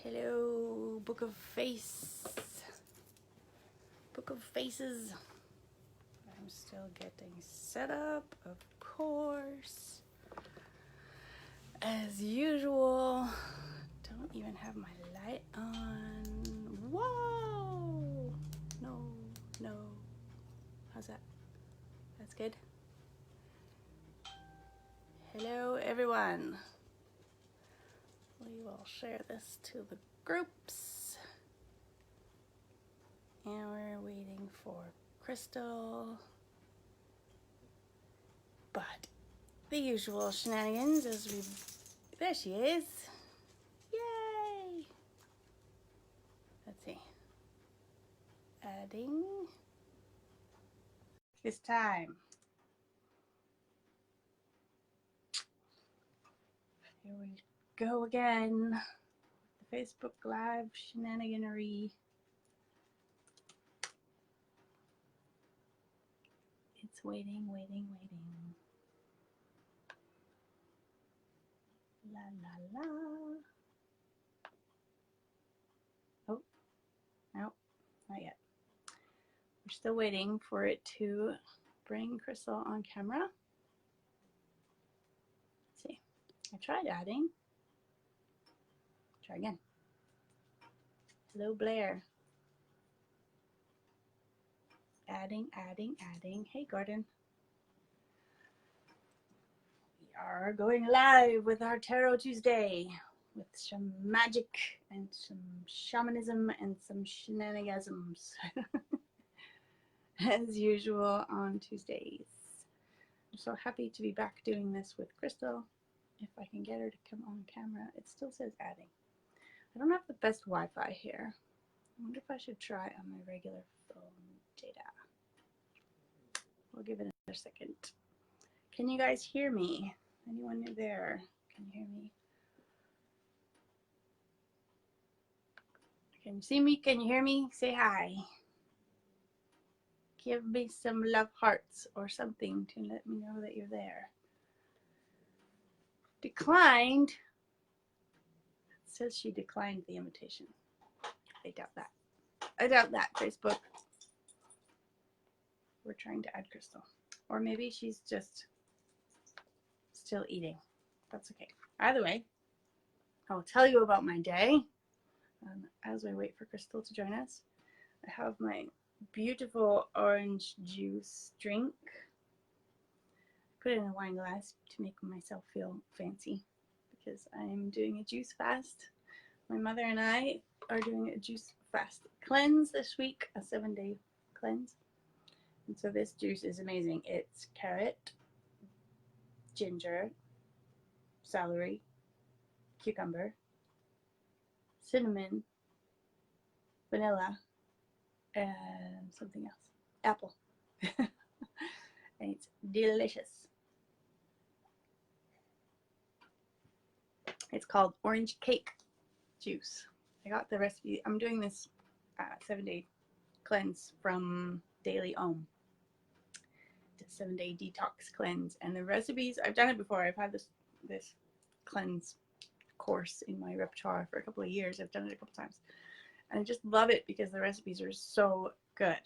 Hello, Book of Faces. I'm still getting set up, of course. As usual. Don't even have my light on. Whoa! No. How's that? That's good. Hello, everyone. We will share this to the groups. And we're waiting for Crystal. But the usual shenanigans as we... There she is. Yay! Let's see. Adding. This time. Here we go again. The Facebook Live shenaniganery. It's waiting. La la la. Oh, no, not yet. We're still waiting for it to bring Crystal on camera. Let's see. I tried adding. Try again. Hello, Blair. Adding. Hey, Gordon. We are going live with our Tarot Tuesday with some magic and some shamanism and some shenanigasms. As usual on Tuesdays. I'm so happy to be back doing this with Crystal. If I can get her to come on camera. It still says adding. I don't have the best Wi-Fi here. I wonder if I should try on my regular phone data. We'll give it another second. Can you guys hear me? Anyone there? Can you hear me? Can you see me? Can you hear me? Say hi. Give me some love hearts or something to let me know that you're there. Declined. It says she declined the invitation. I doubt that. I doubt that, Facebook. We're trying to add Crystal. Or maybe she's just still eating. That's okay. Either way, I'll tell you about my day. As we wait for Crystal to join us, I have my beautiful orange juice drink. Put it in a wine glass to make myself feel fancy because I'm doing a juice fast. My mother and I are doing a juice fast cleanse this week, a 7-day cleanse. And so this juice is amazing. It's carrot, ginger, celery, cucumber, cinnamon, vanilla, and something else. Apple. And it's delicious. It's called orange cake juice. I got the recipe. I'm doing this 7-day cleanse from Daily Om. It's a 7-day detox cleanse. And the recipes, I've done it before. I've had this cleanse course in my repertoire for a couple of years. I've done it a couple times. And I just love it because the recipes are so good.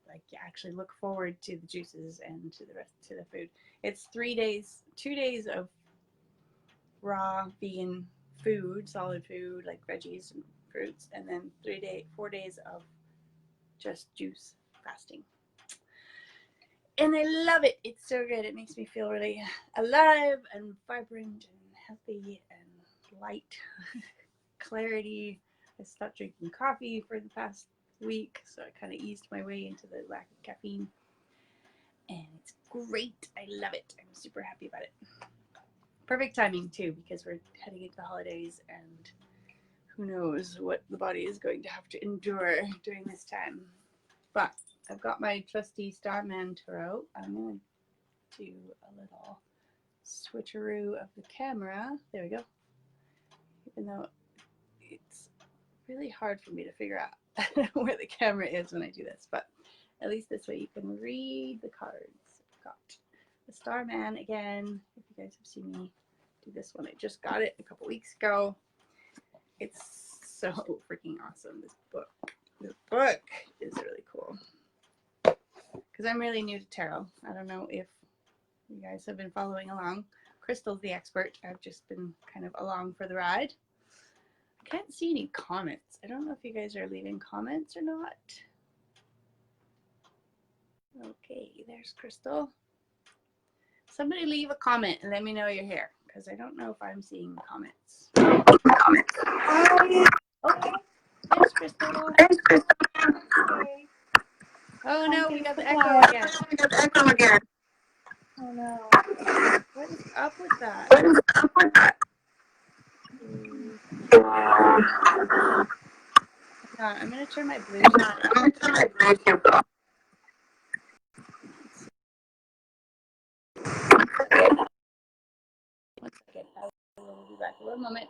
Like, you actually look forward to the juices and to the rest, to the food. It's 3 days, 2 days of raw vegan food, solid food like veggies and fruits, and then 4 days of just juice fasting. And I love it. It's so good. It makes me feel really alive and vibrant and healthy and light. Clarity. I stopped drinking coffee for the past week, so I kind of eased my way into the lack of caffeine. And it's great. I love it. I'm super happy about it. Perfect timing too, because we're heading into the holidays and who knows what the body is going to have to endure during this time. But I've got my trusty Starman Tarot. I'm going to do a little switcheroo of the camera. There we go. Even though it's really hard for me to figure out where the camera is when I do this, but at least this way you can read the cards. I've got the Starman again. If you guys have seen me do this one, I just got it a couple weeks ago. It's so freaking awesome. This book is really cool. Because I'm really new to tarot. I don't know if you guys have been following along. Crystal's the expert. I've just been kind of along for the ride. I can't see any comments. I don't know if you guys are leaving comments or not. Okay, there's Crystal. Somebody leave a comment and let me know you're here, because I don't know if I'm seeing the comments. Okay, there's Crystal. Okay. Oh no, we got the echo again. Oh no. What is up with that? I'm going to turn my Bluetooth off. One second. I will be back. One moment.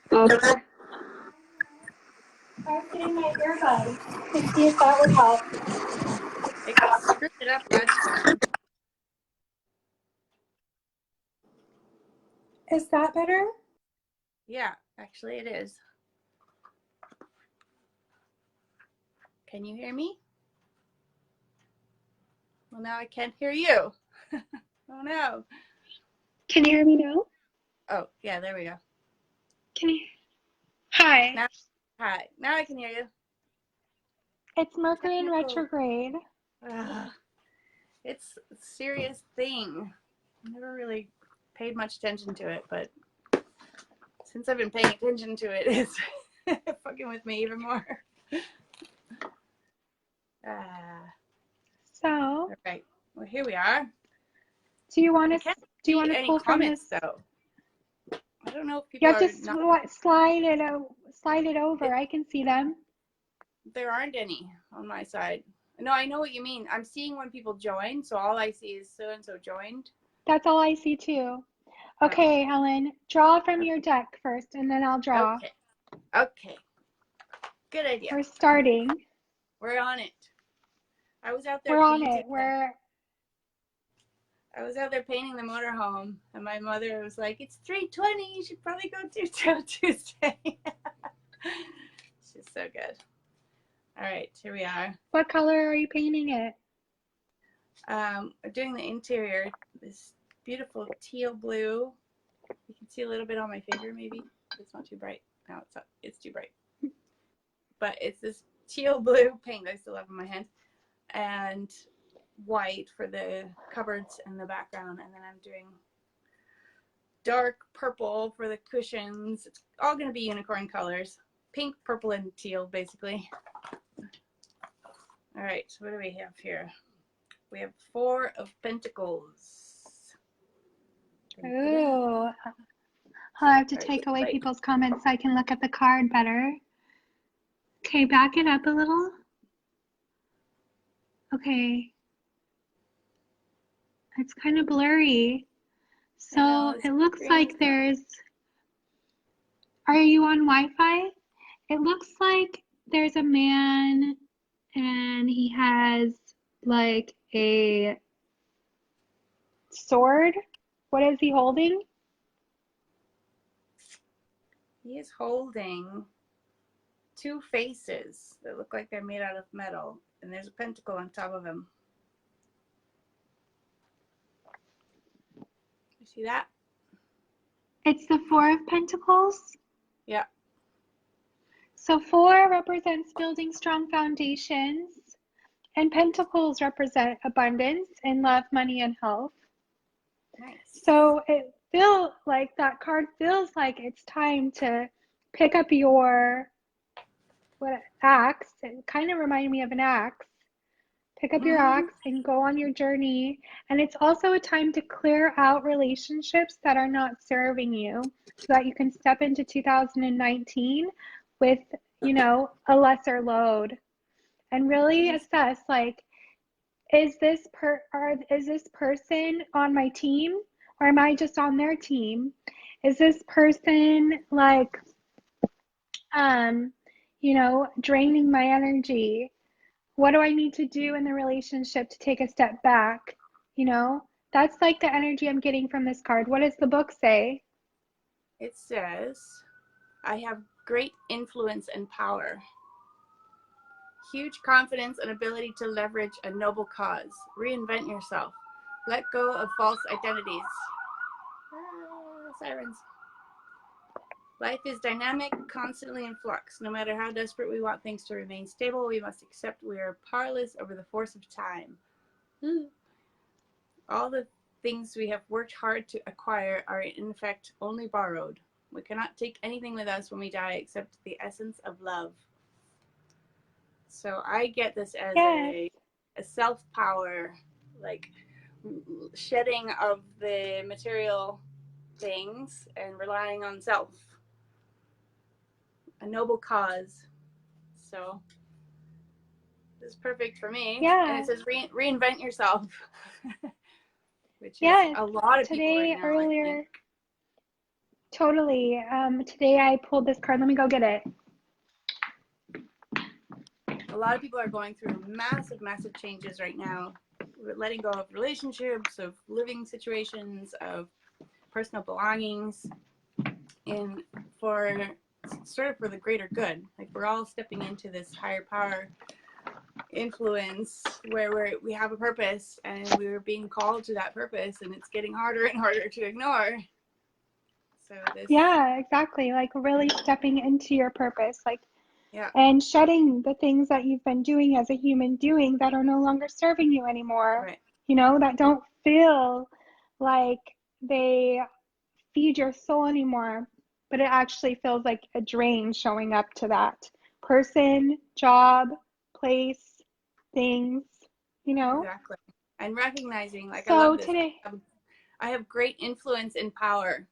Still there? I was getting my earbuds to see if that would help. It screwed it up last time. Is that better? Yeah, actually it is. Can you hear me? Well, now I can't hear you. Oh no. Can you hear me now? Oh, yeah, there we go. Can you? Hi. Hi. Now I can hear you. It's Mercury in Technical. retrograde. It's a serious thing. I never really paid much attention to it, but since I've been paying attention to it, it's fucking with me even more. So, all right. Well, here we are. do you want to any pull from comments this? though? I don't know if people You have are to not... slide it over. I can see them. There aren't any on my side. No, I know what you mean. I'm seeing when people join, so all I see is so and so joined. That's all I see too. Okay, Helen, draw from your deck first, and then I'll draw. Okay. Good idea. We're starting. We're on it. I was out there. We're on it. I was out there painting the motorhome, and my mother was like, "It's 3:20. You should probably go do Tarot Tuesday." She's so good. All right, here we are. What color are you painting it? I'm doing the interior. This beautiful teal blue. You can see a little bit on my finger, maybe. It's not too bright. No, it's too bright. But it's this teal blue paint I still have in my hand, and white for the cupboards and the background, and then I'm doing dark purple for the cushions. It's all going to be unicorn colors, pink, purple, and teal basically. All right, so what do we have here? We have 4 of Pentacles. Ooh, I'll have to take away people's comments so I can look at the card better. Okay, back it up a little. Okay. It's kind of blurry. So it looks like there's, are you on Wi-Fi? It looks like there's a man and he has like a sword. What is he holding? He is holding 2 faces that look like they're made out of metal, and there's a pentacle on top of him. You see that? It's the 4 of Pentacles? Yeah. So 4 represents building strong foundations, and Pentacles represent abundance and love, money, and health. Nice. So it feels like that card feels like it's time to pick up your axe. It kind of reminded me of an axe. Pick up your axe and go on your journey. And it's also a time to clear out relationships that are not serving you so that you can step into 2019 with, a lesser load and really assess, like, is this person on my team, or am I just on their team? Is this person like, draining my energy? What do I need to do in the relationship to take a step back? That's like the energy I'm getting from this card. What does the book say? It says, I have great influence and power, huge confidence and ability to leverage a noble cause. Reinvent yourself. Let go of false identities. Sirens. Life is dynamic, constantly in flux. No matter how desperate we want things to remain stable, we must accept we are powerless over the force of time. All the things we have worked hard to acquire are in effect only borrowed. We cannot take anything with us when we die except the essence of love. So I get this as a self-power, like shedding of the material things and relying on self. A noble cause. So this is perfect for me. Yeah. And it says reinvent yourself. Which is a lot of people today, right now, earlier, I think. Totally. Today I pulled this card. Let me go get it. A lot of people are going through massive, massive changes right now. Letting go of relationships, of living situations, of personal belongings, and for sort of for the greater good. Like we're all stepping into this higher power influence where we have a purpose and we're being called to that purpose, and it's getting harder and harder to ignore. So this, yeah, exactly. Like really stepping into your purpose, like, yeah, and shedding the things that you've been doing as a human doing that are no longer serving you anymore. right. That don't feel like they feed your soul anymore, but it actually feels like a drain showing up to that person, job, place, things, Exactly. And recognizing, like, I So love this. today, I have great influence and power.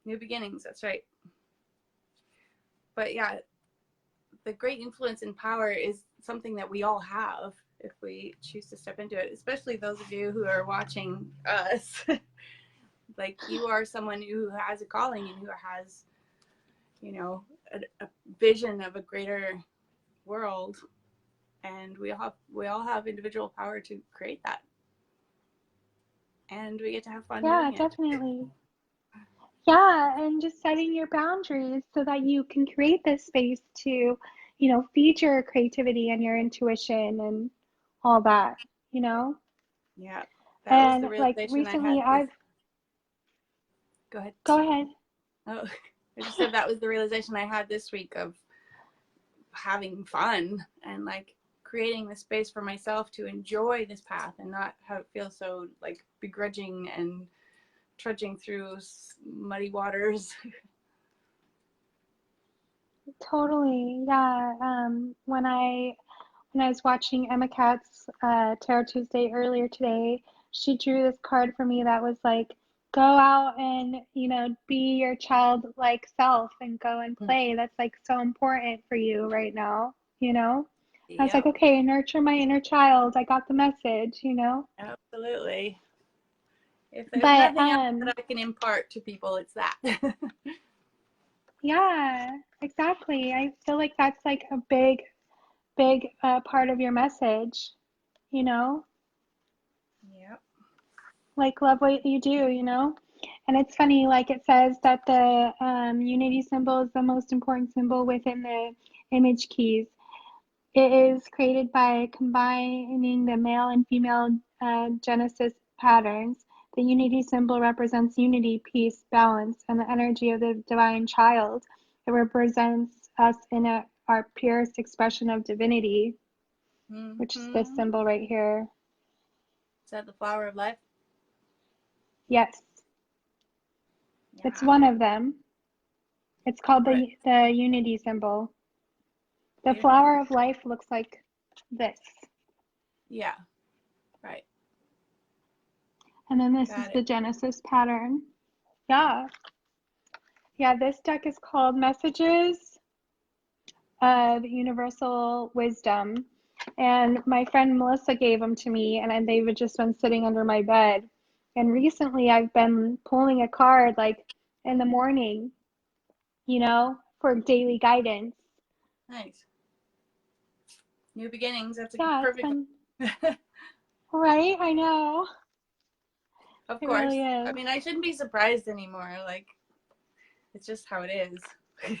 New beginnings, that's right. But yeah, the great influence and power is something that we all have if we choose to step into it, especially those of you who are watching us. Like, you are someone who has a calling and who has, a vision of a greater world, and we all have individual power to create that, and we get to have fun yeah, doing it. definitely. Yeah, and just setting your boundaries so that you can create this space to, feed your creativity and your intuition and all that, you know? Yeah, that was the And like realization I recently had this. I've, Go ahead. go ahead. Oh, I just said that was the realization I had this week of having fun and like creating the space for myself to enjoy this path and not have it feel so like begrudging and trudging through muddy waters. Totally. Yeah. When I was watching Emma Katz's Tarot Tuesday earlier today, she drew this card for me that was like, go out and, be your childlike self and go and play. That's like so important for you right now. I was like, Yep, okay, nurture my inner child. I got the message. absolutely. If there's But nothing else that I can impart to people, it's that. yeah, exactly. I feel like that's like a big, big part of your message, you know? Yep. Like love what you do, And it's funny, like it says that the unity symbol is the most important symbol within the image keys. It is created by combining the male and female Genesis patterns. The unity symbol represents unity, peace, balance, and the energy of the divine child. It represents us in our purest expression of divinity, which is this symbol right here. Is that the flower of life? Yes. Yeah. It's one of them. It's called Right. the unity symbol. The Beautiful. flower of life looks like this. Yeah. Right. And then this Got is it. the Genesis pattern. Yeah. Yeah, this deck is called Messages of Universal Wisdom. And my friend Melissa gave them to me, and they've just been sitting under my bed. And recently I've been pulling a card like in the morning, for daily guidance. Nice. New beginnings. That's a Yeah, it's perfect been, one. right? I know. Of It course. really is. I mean, I shouldn't be surprised anymore. Like, it's just how it is.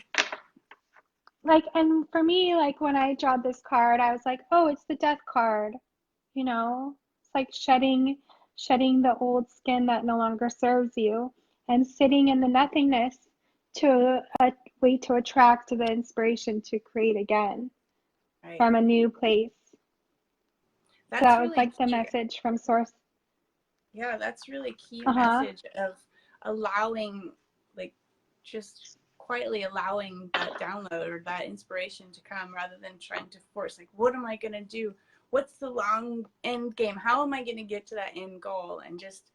Like, and for me, like when I draw this card, I was like, oh, it's the death card. It's like shedding the old skin that no longer serves you and sitting in the nothingness to wait to attract the inspiration to create again Right. from a new place. So That's that was really like the key. message from source. Yeah, that's really key Uh-huh. message of allowing, like, just quietly allowing that download or that inspiration to come rather than trying to force, like, what am I going to do? What's the long end game? How am I going to get to that end goal? And just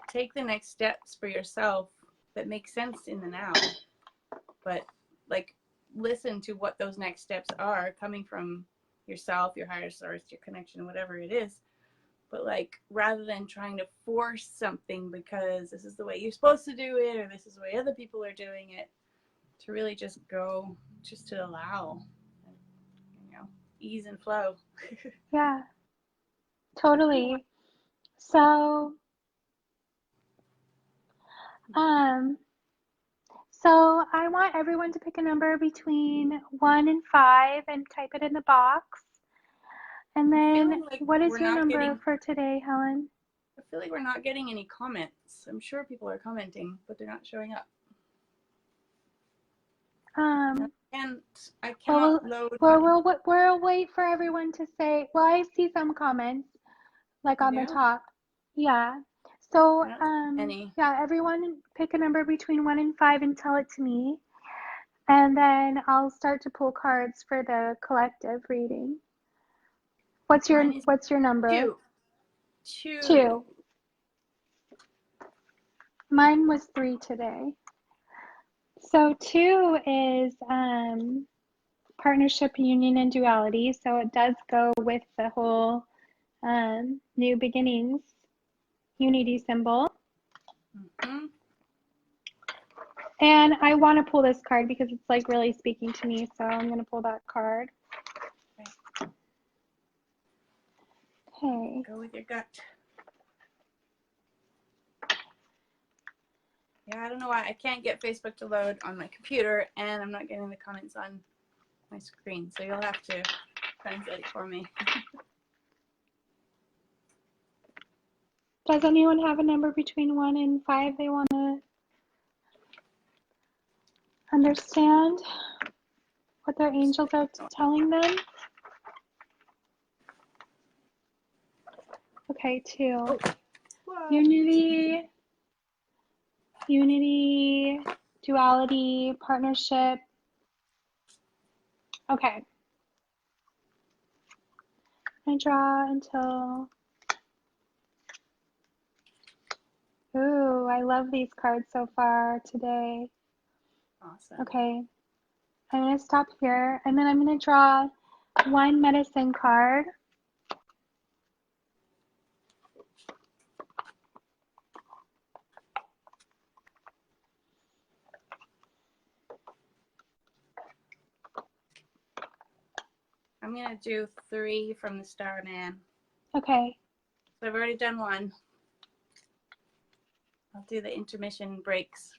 take the next steps for yourself that make sense in the now. But, like, listen to what those next steps are coming from yourself, your higher source, your connection, whatever it is. But, like, rather than trying to force something because this is the way you're supposed to do it or this is the way other people are doing it, to really just go, just to allow, ease and flow. Yeah, totally. So, so I want everyone to pick a number between 1 and 5 and type it in the box. And then, Like what is we're your not number getting, for today, Helen? I feel like we're not getting any comments. I'm sure people are commenting, but they're not showing up. I cannot load. We'll wait for everyone to say. Well, I see some comments, like on the top. Yeah. So, any. yeah, everyone pick a number between 1 and 5 and tell it to me. And then I'll start to pull cards for the collective reading. What's your number? 2. 2. Mine was 3 today. So 2 is partnership, union, and duality. So it does go with the whole new beginnings unity symbol. Mm-hmm. And I want to pull this card because it's like really speaking to me. So I'm going to pull that card. Okay. Go with your gut. Yeah, I don't know why I can't get Facebook to load on my computer, and I'm not getting the comments on my screen. So you'll have to translate for me. Does anyone have a number between 1 and 5 they want to understand what their angels are telling them? Okay, 2. Oh. Unity, duality, partnership. Okay. I draw until... Ooh, I love these cards so far today. Awesome. Okay. I'm going to stop here, and then I'm going to draw one medicine card. I'm going to do 3 from the Starman. Okay. So I've already done 1. I'll do the intermission breaks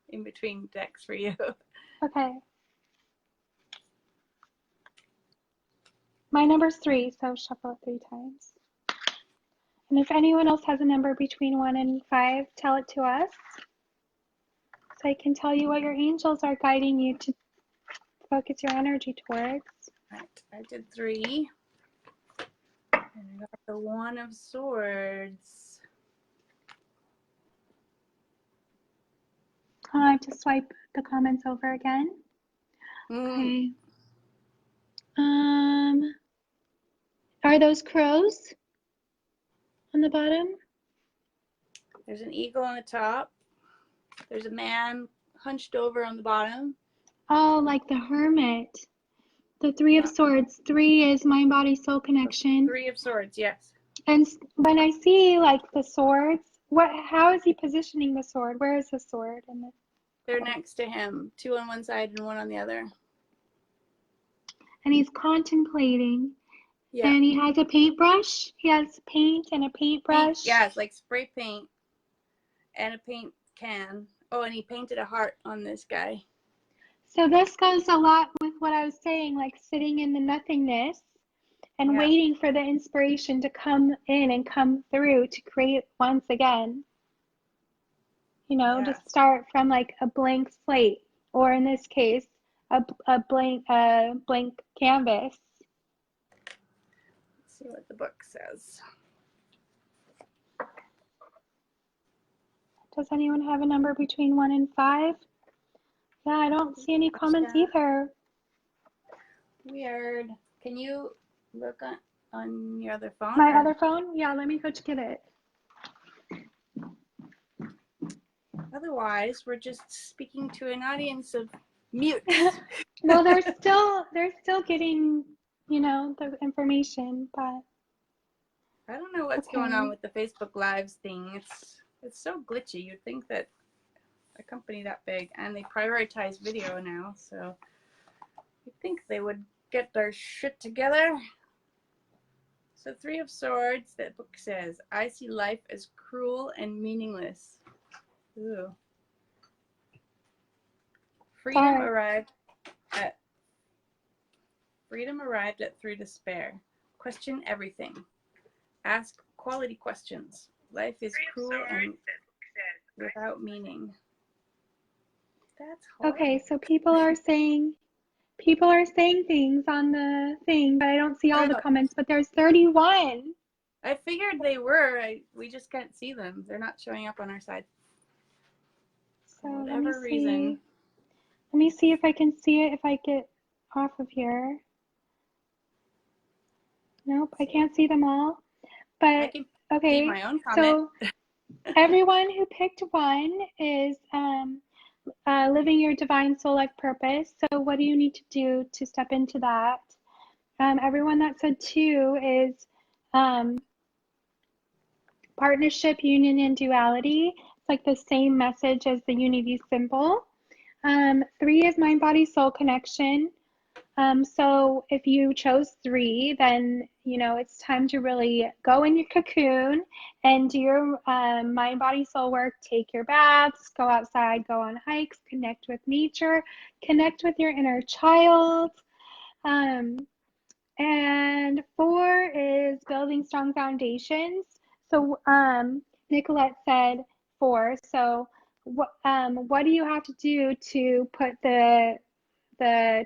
in between decks for you. Okay. My number's 3, so shuffle it 3 times. And if anyone else has a number between 1 and 5, tell it to us. So I can tell you what your angels are guiding you to focus your energy towards. Right, I did 3. And I got the 1 of Swords. I have to swipe the comments over again. Okay. Are those crows on the bottom? There's an eagle on the top. There's a man hunched over on the bottom. Oh, like the hermit. The 3 of Swords. 3 is mind, body, soul connection. 3 of Swords, yes. And when I see like the swords, How is he positioning the sword? Where is the sword? They're next to him, 2 on one side and 1 on the other. And he's contemplating. Yeah. And he has a paintbrush. He has paint and a paintbrush. Yeah, it's like spray paint and a paint can. Oh, and he painted a heart on this guy. So this goes a lot with what I was saying, like sitting in the nothingness and waiting for the inspiration to come in and come through to create once again. You know, to start from like a blank slate, or in this case, a blank canvas. Let's see what the book says. Does anyone have a number between 1 and 5? Yeah, I don't see any comments either. Weird. Can you look on your other phone? My other phone? Yeah, let me go to get it. Otherwise, we're just speaking to an audience of mutes. Well, they're still getting, you know, the information, but I don't know what's going on with the Facebook Lives thing. It's so glitchy. You'd think that a company that big, and they prioritize video now, so you'd think they would get their shit together. So 3 of Swords, that book says, I see life as cruel and meaningless. Ooh. Freedom arrived at through despair. Question everything. Ask quality questions. Life is cruel and without meaning. That's horrible. Okay, so people are saying things on the thing, but I don't see all the comments, but there's 31. I figured they were. We just can't see them. They're not showing up on our side. So for whatever reason. Let me see if I can see it if I get off of here. Nope, I can't see them all. But I can okay, see my own comment. So everyone who picked 1 is living your divine soul life purpose. So what do you need to do to step into that? Everyone that said 2 is partnership, union, and duality. It's like the same message as the unity symbol. 3 is mind, body, soul connection. So if you chose 3, then, you know, it's time to really go in your cocoon and do your mind, body, soul work. Take your baths, go outside, go on hikes, connect with nature, connect with your inner child. And 4 is building strong foundations. So Nicolette said 4. So what do you have to do to put the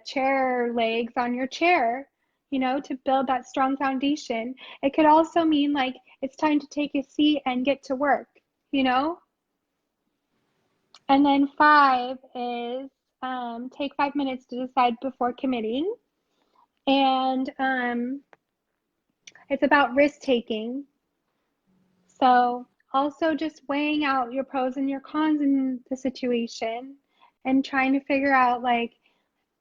chair legs on your chair, you know, to build that strong foundation? It could also mean like it's time to take a seat and get to work, you know? And then 5 is take 5 minutes to decide before committing. And it's about risk taking. So also just weighing out your pros and your cons in the situation and trying to figure out, like,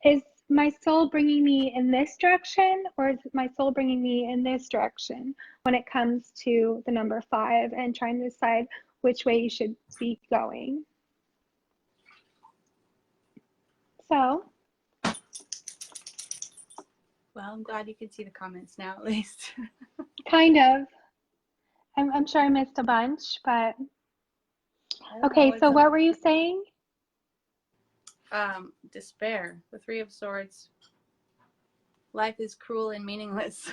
is my soul bringing me in this direction, or is my soul bringing me in this direction when it comes to the number 5, and trying to decide which way you should be going. So. Well, I'm glad you can see the comments now, at least. Kind of. I'm sure I missed a bunch, but okay. So what were you saying? Despair. The 3 of Swords. Life is cruel and meaningless.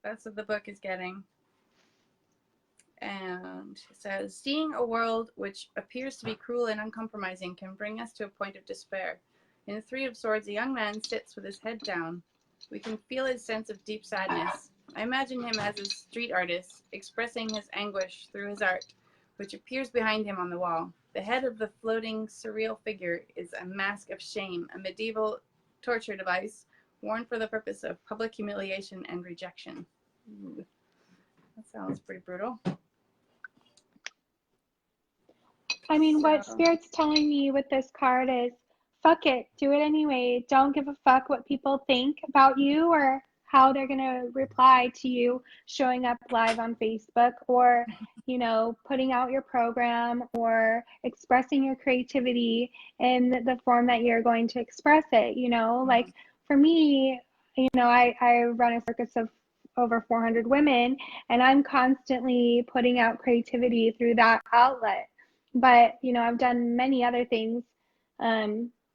That's what the book is getting. And it says, seeing a world which appears to be cruel and uncompromising can bring us to a point of despair. In the 3 of Swords, a young man sits with his head down. We can feel his sense of deep sadness. I imagine him as a street artist, expressing his anguish through his art, which appears behind him on the wall. The head of the floating, surreal figure is a mask of shame, a medieval torture device worn for the purpose of public humiliation and rejection. Ooh, that sounds pretty brutal. I mean, what Spirit's telling me with this card is, fuck it, do it anyway. Don't give a fuck what people think about you or how they're going to reply to you showing up live on Facebook, or, you know, putting out your program, or expressing your creativity in the form that you're going to express it, you know? Like for me, you know, I run a circus of over 400 women, and I'm constantly putting out creativity through that outlet. But, you know, I've done many other things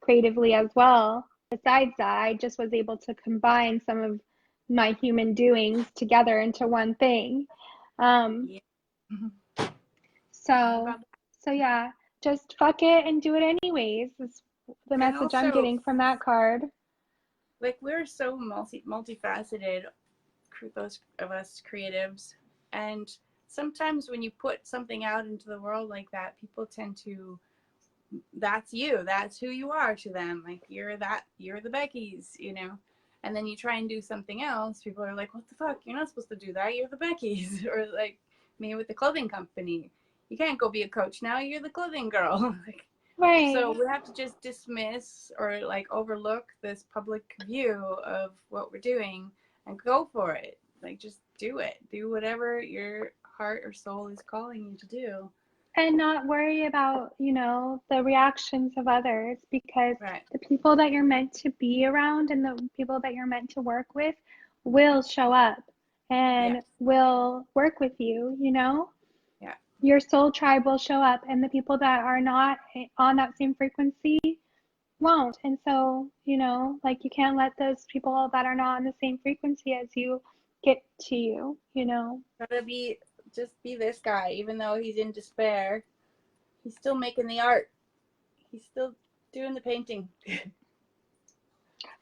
creatively as well. Besides that, I just was able to combine some of my human doings together into one thing. Yeah. All So, about that. so yeah, just fuck it and do it anyways. Is the And message I'm also, getting from that card. like, we're so multifaceted, those of us creatives, and sometimes when you put something out into the world like that, people tend to, that's you, that's who you are to them, like you're the Becky's, you know. And then you try and do something else, people are like, what the fuck, you're not supposed to do that, you're the Becky's. Or like me with the clothing company, you can't go be a coach now, you're the clothing girl. Like, so Right. we have to just dismiss or like overlook this public view of what we're doing and go for it. Like, just do it. Do whatever your heart or soul is calling you to do. And not worry about, you know, the reactions of others, because Right. the people that you're meant to be around and the people that you're meant to work with will show up Yeah. and will work with you, you know? Yeah. Your soul tribe will show up, and the people that are not on that same frequency won't. And so, you know, like, you can't let those people that are not on the same frequency as you get to you, you know? Gotta be this guy, even though he's in despair. He's still making the art. He's still doing the painting.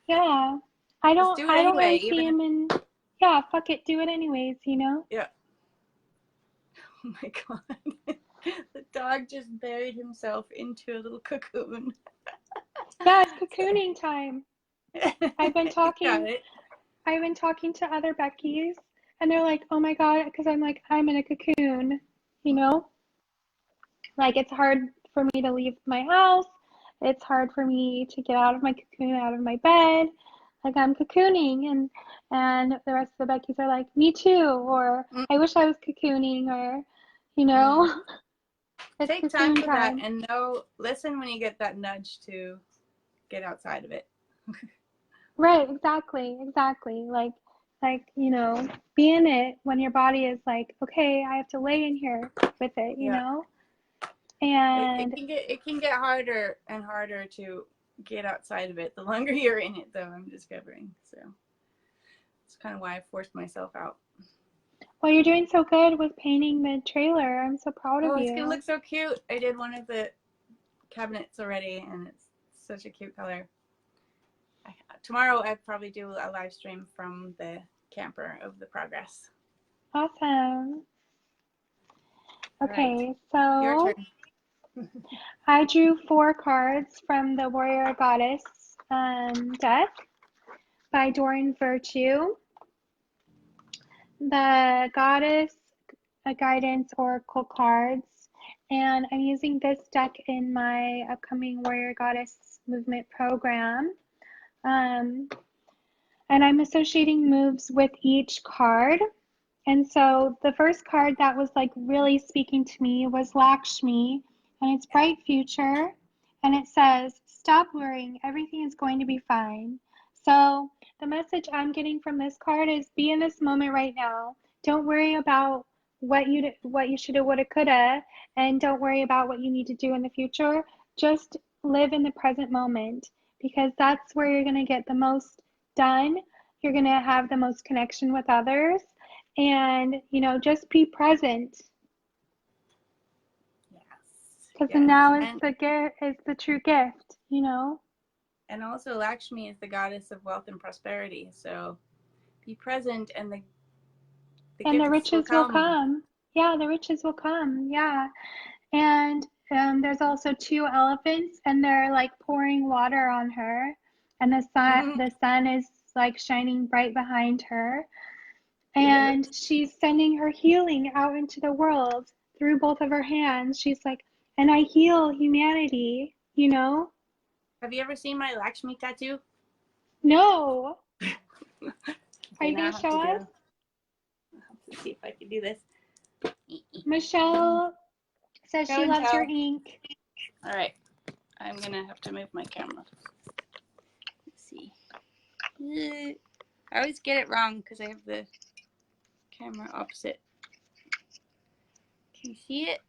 Yeah. Just do it I don't anyway, really see even if, him in, yeah, fuck it, do it anyways, you know? yeah. Oh my god. The dog just buried himself into a little cocoon. Yeah, it's cocooning time. I've been You got talking it. I've been talking to other Beckys, and they're like, "Oh my God," because I'm like, I'm in a cocoon, you know? Like, it's hard for me to leave my house. It's hard for me to get out of my cocoon, out of my bed. Like, I'm cocooning, and the rest of the Beckys are like, "Me too," or Mm, "I wish I was cocooning," or, you mm. know, it's Take time cocoon for that time. and know, listen when you get that nudge to get outside of it. Right, exactly, exactly. Like, you know, be in it when your body is like, okay, I have to lay in here with it, you Yeah. know? It And can get harder and harder to get outside of it the longer you're in it, though, I'm discovering. So it's kind of why I forced myself out. well, you're doing so good with painting the trailer. I'm so proud of Oh, it's gonna you. look so cute. I did one of the cabinets already, and it's such a cute color. Tomorrow I probably do a live stream from the camper of the progress. Awesome. All right, Okay, your so turn. I drew 4 cards from the Warrior Goddess deck by Doreen Virtue. The Goddess Guidance Oracle cards, and I'm using this deck in my upcoming Warrior Goddess movement program. Um, and I'm associating moves with each card. And so the first card that was like really speaking to me was Lakshmi, and it's bright future, and it says, stop worrying, everything is going to be fine. So the message I'm getting from this card is, be in this moment right now. Don't worry about what you shoulda, woulda, coulda, and don't worry about what you need to do in the future. Just live in the present moment, because that's where you're going to get the most done. You're going to have the most connection with others, and, you know, just be present, Yes, because yes, now is the gift, is the true gift, you know. and also Lakshmi is the goddess of wealth and prosperity. So be present, and the And the gifts will riches will come. come. Yeah, the riches will come. Yeah. And there's also 2 elephants, and they're like pouring water on her, and the sun is like shining bright behind her, and Cute. she's sending her healing out into the world through both of her hands. She's like, and I heal humanity, you know. Have you ever seen my Lakshmi tattoo? No. Are you going to show us? I'll have to see if I can do this. Michelle says Show she and loves tell. your ink. All right. I'm going to have to move my camera. Let's see. I always get it wrong because I have the camera opposite. Can you see it?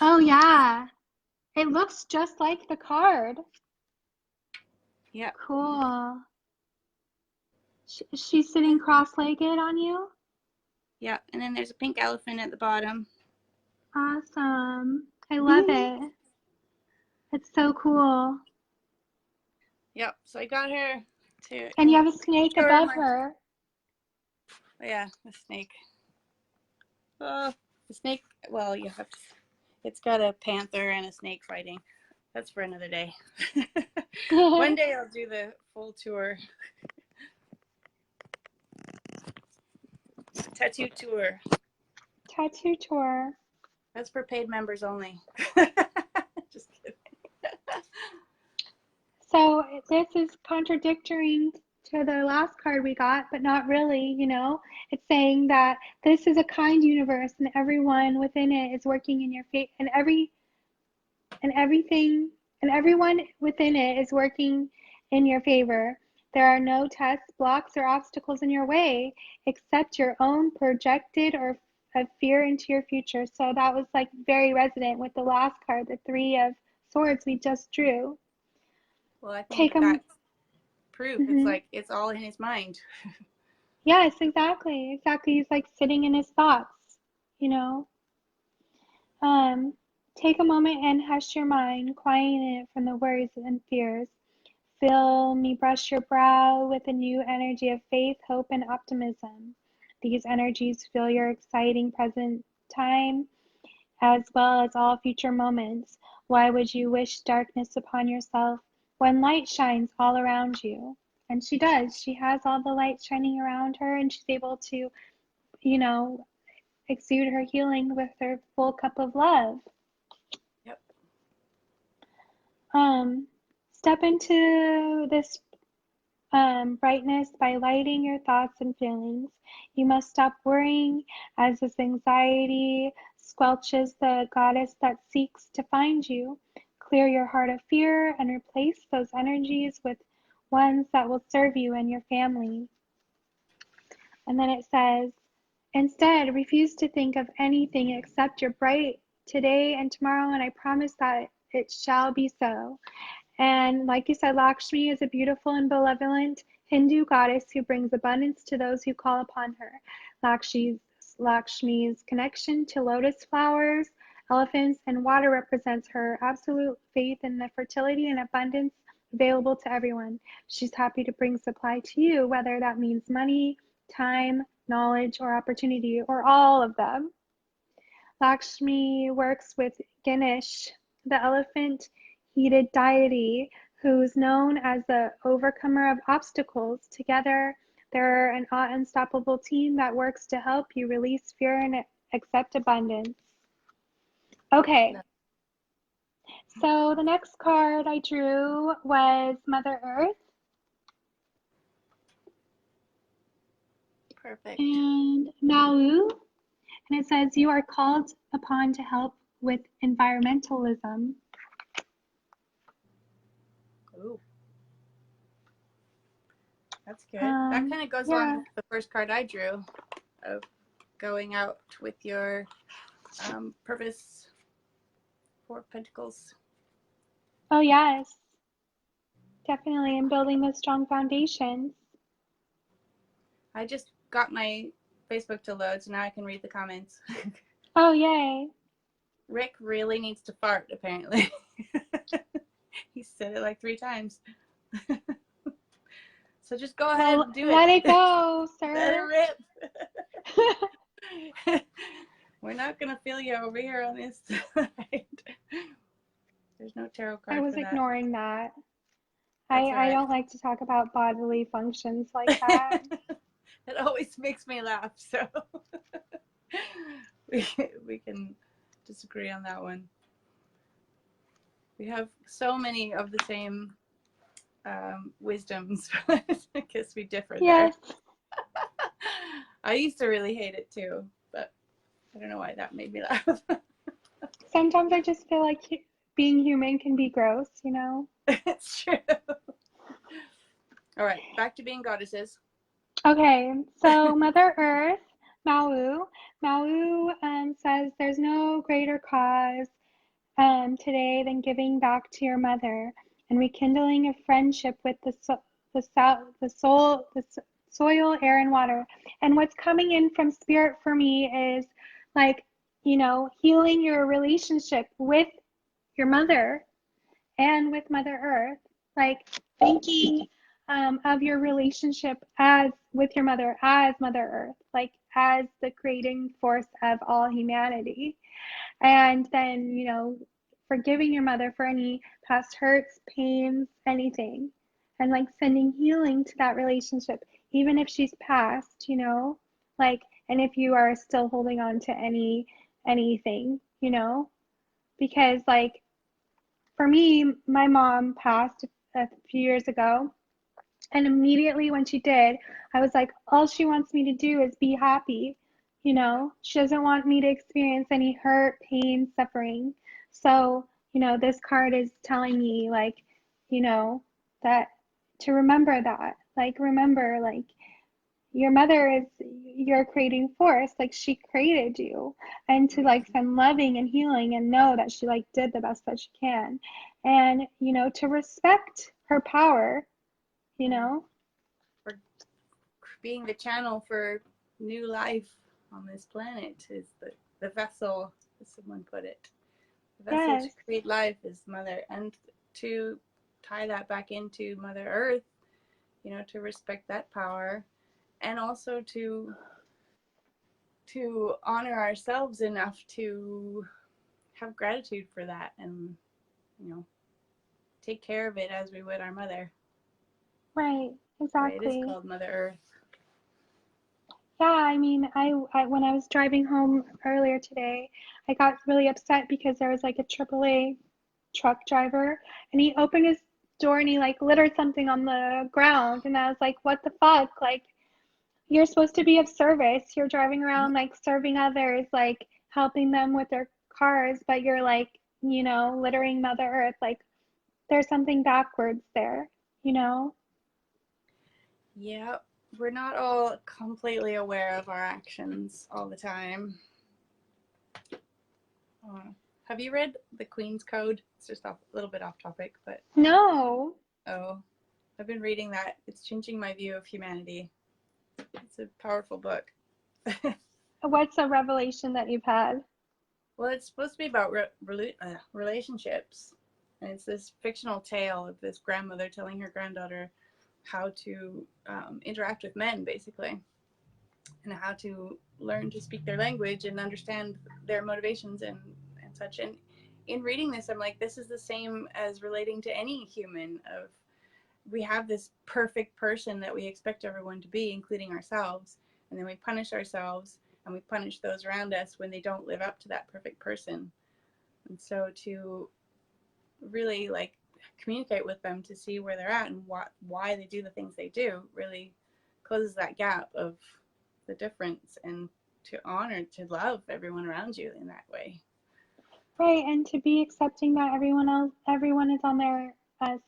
Oh, yeah. It looks just like the card. Yeah. Cool. She's sitting cross-legged on you? Yeah, and then there's a pink elephant at the bottom. Awesome. I love it. It's so cool. Yep, so I got her to... And you have a snake above her. Yeah, the snake. The snake, well, you have to... It's got a panther and a snake fighting. That's for another day. One day I'll do the full tour. Tattoo tour. Tattoo tour. That's for paid members only. Just kidding. So this is contradictory to the last card we got, but not really, you know. It's saying that this is a kind universe and everyone within it is working in your favor, and everyone within it is working in your favor. There are no tests, blocks, or obstacles in your way except your own projected or of fear into your future. So that was like very resonant with the last card, the Three of Swords we just drew. Well, I think that's proof. It's like it's all in his mind. Yes, exactly. He's like sitting in his thoughts, you know. Take a moment and hush your mind, quieting it from the worries and fears. Feel me brush your brow with a new energy of faith, hope, and optimism. These energies fill your exciting present time as well as all future moments. Why would you wish darkness upon yourself when light shines all around you? And she does. She has all the light shining around her, and she's able to, you know, exude her healing with her full cup of love. Yep. Step into this brightness by lighting your thoughts and feelings. You must stop worrying as this anxiety squelches the goddess that seeks to find you. Clear your heart of fear and replace those energies with ones that will serve you and your family. And then it says, instead, refuse to think of anything except your bright today and tomorrow, and I promise that it shall be so. And like you said, Lakshmi is a beautiful and benevolent Hindu goddess who brings abundance to those who call upon her. Lakshmi's connection to lotus flowers, elephants, and water represents her absolute faith in the fertility and abundance available to everyone. She's happy to bring supply to you, whether that means money, time, knowledge, or opportunity, or all of them. Lakshmi works with Ganesh, the elephant-headed deity, who's known as the overcomer of obstacles. Together, they're an unstoppable team that works to help you release fear and accept abundance. Okay. So the next card I drew was Mother Earth. Perfect. And Malu. And it says, you are called upon to help with environmentalism. Ooh. That's good. That kind of goes along with the first card I drew of going out with your purpose, Four of Pentacles. Oh, yes. Definitely. And building those strong foundations. I just got my Facebook to load, so now I can read the comments. Oh, yay. Rick really needs to fart, apparently. He said it like 3 times. So just go ahead and do it. Let it go, sir. Let it rip. We're not going to feel you over here on this side. There's no tarot card. I was for that. ignoring that. I don't like to talk about bodily functions like that. It always makes me laugh, so we can disagree on that one. We have so many of the same wisdoms. I guess we differ there. Yes. I used to really hate it too, but I don't know why that made me laugh. Sometimes I just feel like being human can be gross, you know? It's true. All right, back to being goddesses. Okay, so Mother Earth, Maui, says there's no greater cause today than giving back to your mother and rekindling a friendship with the soil, air, and water. And what's coming in from spirit for me is like, healing your relationship with your mother and with Mother Earth, like thinking of your relationship as with your mother as Mother Earth, like as the creating force of all humanity. And then, forgiving your mother for any past hurts, pains, anything. And like sending healing to that relationship, even if she's passed, like, and if you are still holding on to anything, because like for me, my mom passed a few years ago. And immediately when she did, I was like, all she wants me to do is be happy. She doesn't want me to experience any hurt, pain, suffering. So, this card is telling me, like, that to remember that. Like, remember, like, your mother is your creating force. Like, she created you. And to, like, send loving and healing and know that she, like, did the best that she can. And, to respect her power, For being the channel for new life on this planet is the vessel, as someone put it. The vessel Yes. to create life is Mother, and to tie that back into Mother Earth, to respect that power, and also to honor ourselves enough to have gratitude for that, and take care of it as we would our mother. Right, But it is exactly. called Mother Earth. Yeah, I mean, I when I was driving home earlier today, I got really upset because there was like a AAA truck driver and he opened his door and he like littered something on the ground and I was like, what the fuck? Like, you're supposed to be of service. You're driving around like serving others, like helping them with their cars, but you're like, littering Mother Earth. Like, there's something backwards there, you know? Yeah, we're not all completely aware of our actions all the time. Have you read The Queen's Code? It's just a little bit off topic, but No. oh, I've been reading that. It's changing my view of humanity. It's a powerful book. What's a revelation that you've had? Well, it's supposed to be about relationships. And it's this fictional tale of this grandmother telling her granddaughter how to interact with men, basically, and how to learn to speak their language and understand their motivations and such. And in reading this, I'm like, this is the same as relating to any human. Of we have this perfect person that we expect everyone to be, including ourselves, and then we punish ourselves and we punish those around us when they don't live up to that perfect person. And so to really like communicate with them to see where they're at and why they do the things they do really closes that gap of the difference, and to honor, to love everyone around you in that way. Right, and to be accepting that everyone is on their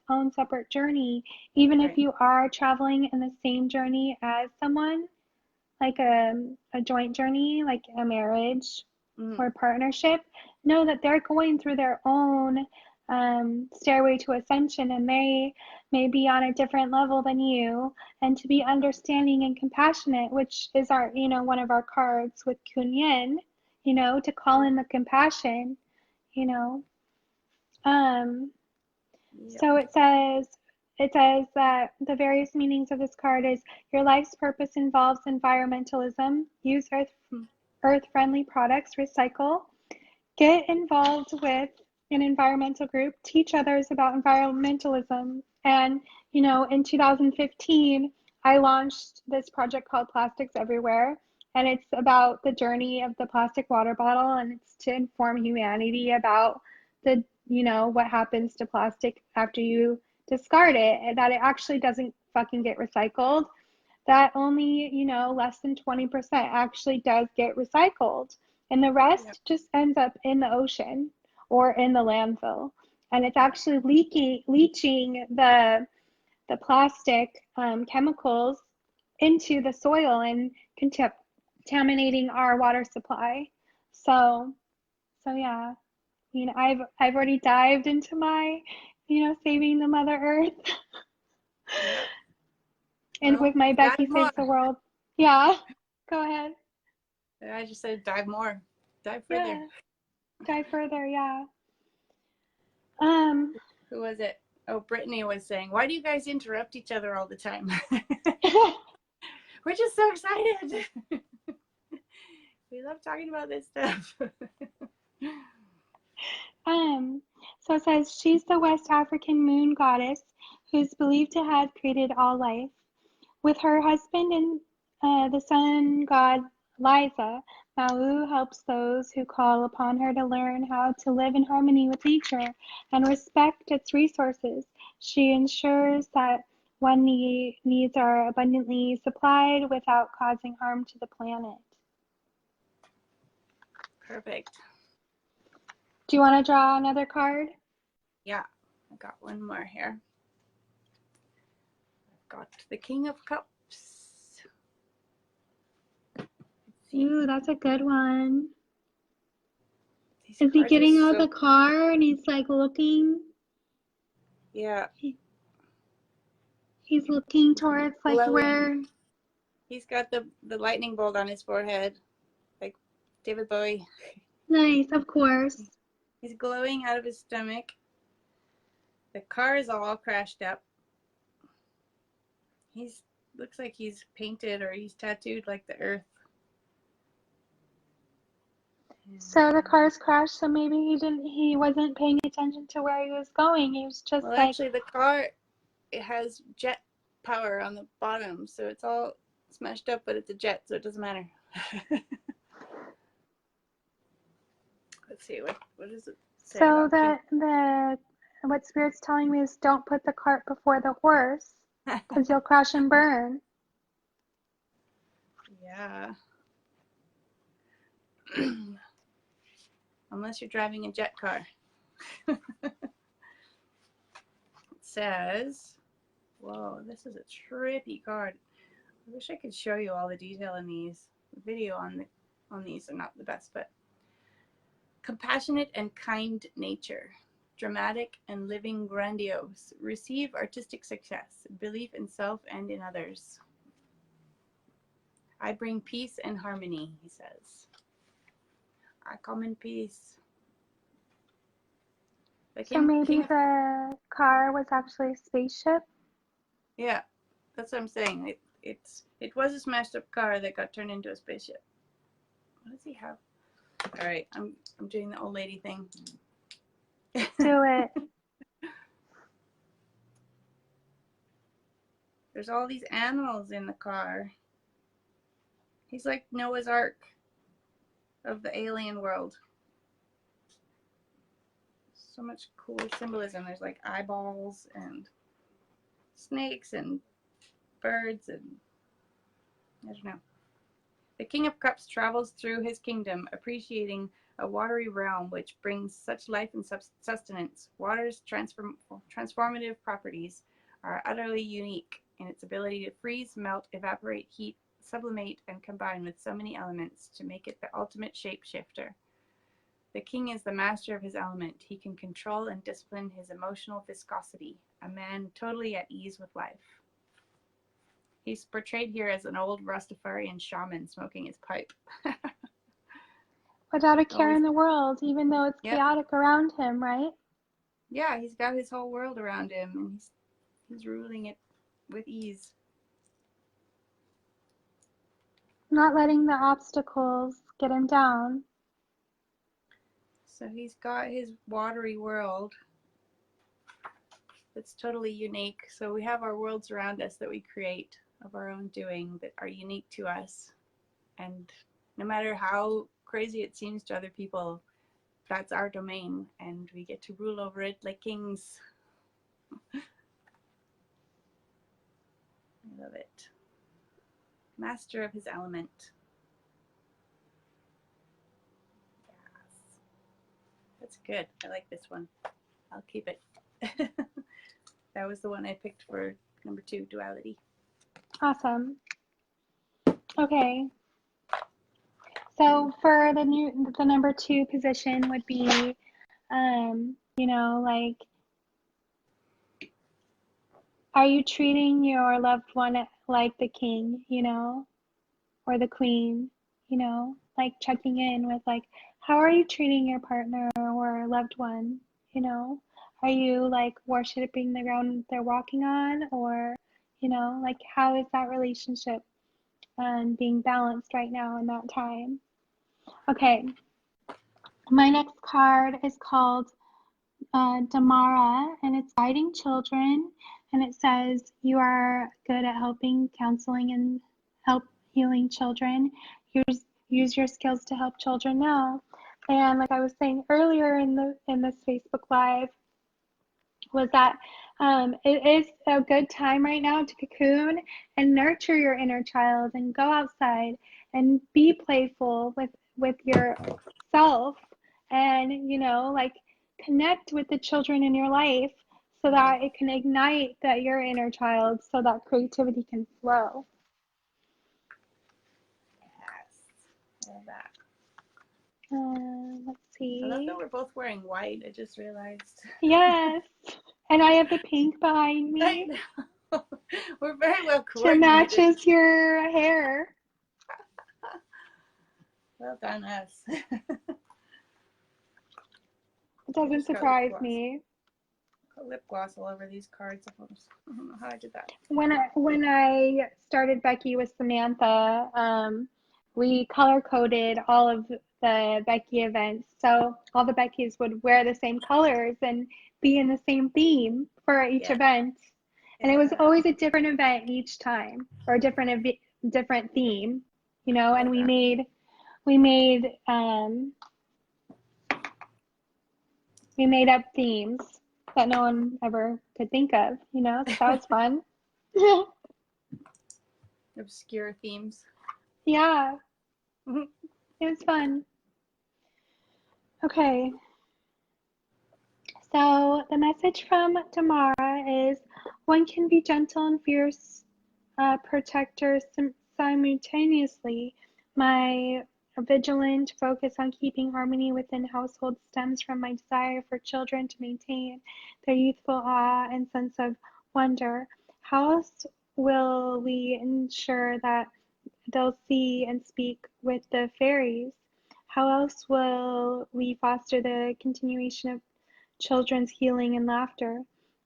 own separate journey, even if Right. you are traveling in the same journey as someone, like a joint journey, like a marriage Mm-hmm. or partnership, know that they're going through their own stairway to ascension and they may be on a different level than you, and to be understanding and compassionate, which is our, one of our cards with Kunyin, to call in the compassion, you know. Um, Yep. so it says that the various meanings of this card is your life's purpose involves environmentalism, use earth-friendly products, recycle, get involved with an environmental group, teach others about environmentalism. And, in 2015, I launched this project called Plastics Everywhere. And it's about the journey of the plastic water bottle, and it's to inform humanity about what happens to plastic after you discard it, and that it actually doesn't fucking get recycled. That only, you know, less than 20% actually does get recycled. And the rest Yep. just ends up in the ocean or in the landfill. And it's actually leaching the plastic chemicals into the soil and contaminating our water supply. So, so yeah, you know, I've already dived into my, you know, saving the Mother Earth, Yep. and Well, with my Becky dive Saves more. the World. Yeah, go ahead. I just said dive more. Dive further. Yeah, dive further. Yeah. Um, Who was it? Oh, Brittany was saying, why do you guys interrupt each other all the time? We're just so excited. We love talking about this stuff. so it says she's the West African moon goddess who's believed to have created all life. With her husband and the sun god Liza, Malu helps those who call upon her to learn how to live in harmony with nature and respect its resources. She ensures that one needs are abundantly supplied without causing harm to the planet. Perfect. Do you want to draw another card? Yeah, I got one more here. I've got the King of Cups. Ooh, that's a good one. These Is he cards are getting out of so... the car and he's like looking? Yeah. He's looking towards like Glowing. where? He's got the lightning bolt on his forehead, like David Bowie. Nice, of course. He's glowing out of his stomach. The car is all crashed up. He's looks like he's painted or he's tattooed like the earth. So the car's crashed, so maybe he wasn't paying attention to where he was going. He was just Well, like, actually, the car, it has jet power on the bottom, so it's all smashed up, but it's a jet, so it doesn't matter. Let's see, what does it say so about King? what Spirit's telling me is don't put the cart before the horse, because you'll crash and burn. Yeah. Unless you're driving a jet car. It says, whoa, this is a trippy card. I wish I could show you all the detail in these. The video on these are not the best, but compassionate and kind nature, dramatic and living grandiose, receive artistic success, belief in self and in others. I bring peace and harmony, he says. I come in peace. So maybe the car was actually a spaceship? Yeah, that's what I'm saying. It was a smashed up car that got turned into a spaceship. What does he have? All right, I'm doing the old lady thing. Do it. There's all these animals in the car. He's like Noah's Ark of the alien world. So much cool symbolism. There's like eyeballs and snakes and birds and I don't know. The King of Cups travels through his kingdom, appreciating a watery realm which brings such life and sustenance. Water's transformative properties are utterly unique in its ability to freeze, melt, evaporate, heat, sublimate, and combine with so many elements to make it the ultimate shapeshifter. The king is the master of his element. He can control and discipline his emotional viscosity, a man totally at ease with life. He's portrayed here as an old Rastafarian shaman smoking his pipe. Without a care in the world, even though it's chaotic around him, right? Yeah, he's got his whole world around him, and he's ruling it with ease. Not letting the obstacles get him down. So he's got his watery world that's totally unique. So we have our worlds around us that we create of our own doing that are unique to us. And no matter how crazy it seems to other people, that's our domain, and we get to rule over it like kings. love it. Master of his element. Yes. That's good. I like this one. I'll keep it. That was the one I picked for number 2, duality. Awesome. Okay. So for the number 2 position would be, you know, like, are you treating your loved one like the king, you know, or the queen, you know, like checking in with like, how are you treating your partner or loved one, you know? Are you like worshiping the ground they're walking on, or, you know, like how is that relationship being balanced right now in that time? Okay, my next card is called Damara, and it's guiding children, and it says you are good at helping, counseling, and help healing children. Use your skills to help children now. And like I was saying earlier in this Facebook Live, was that it is a good time right now to cocoon and nurture your inner child and go outside and be playful with yourself, and you know, like connect with the children in your life so that it can ignite your inner child so that creativity can flow. Yes. Love that. Let's see. I love that we're both wearing white. I just realized. Yes. And I have the pink behind me. I know. We're very well To coordinated. matches your hair. Well done, us. It doesn't surprise me. Got lip gloss all over these cards. I don't know how I did that. When I started Becky with Samantha, we color coded all of the Becky events, so all the Beckys would wear the same colors and be in the same theme for each event, and it was always a different event each time, or a different theme, you know. And we made up themes that no one ever could think of, you know. So that was fun. Obscure themes. Yeah. It was fun. Okay. So the message from Tamara is, one can be gentle and fierce protector simultaneously. My vigilant focus on keeping harmony within household stems from my desire for children to maintain their youthful awe and sense of wonder. How else will we ensure that they'll see and speak with the fairies? How else will we foster the continuation of children's healing and laughter?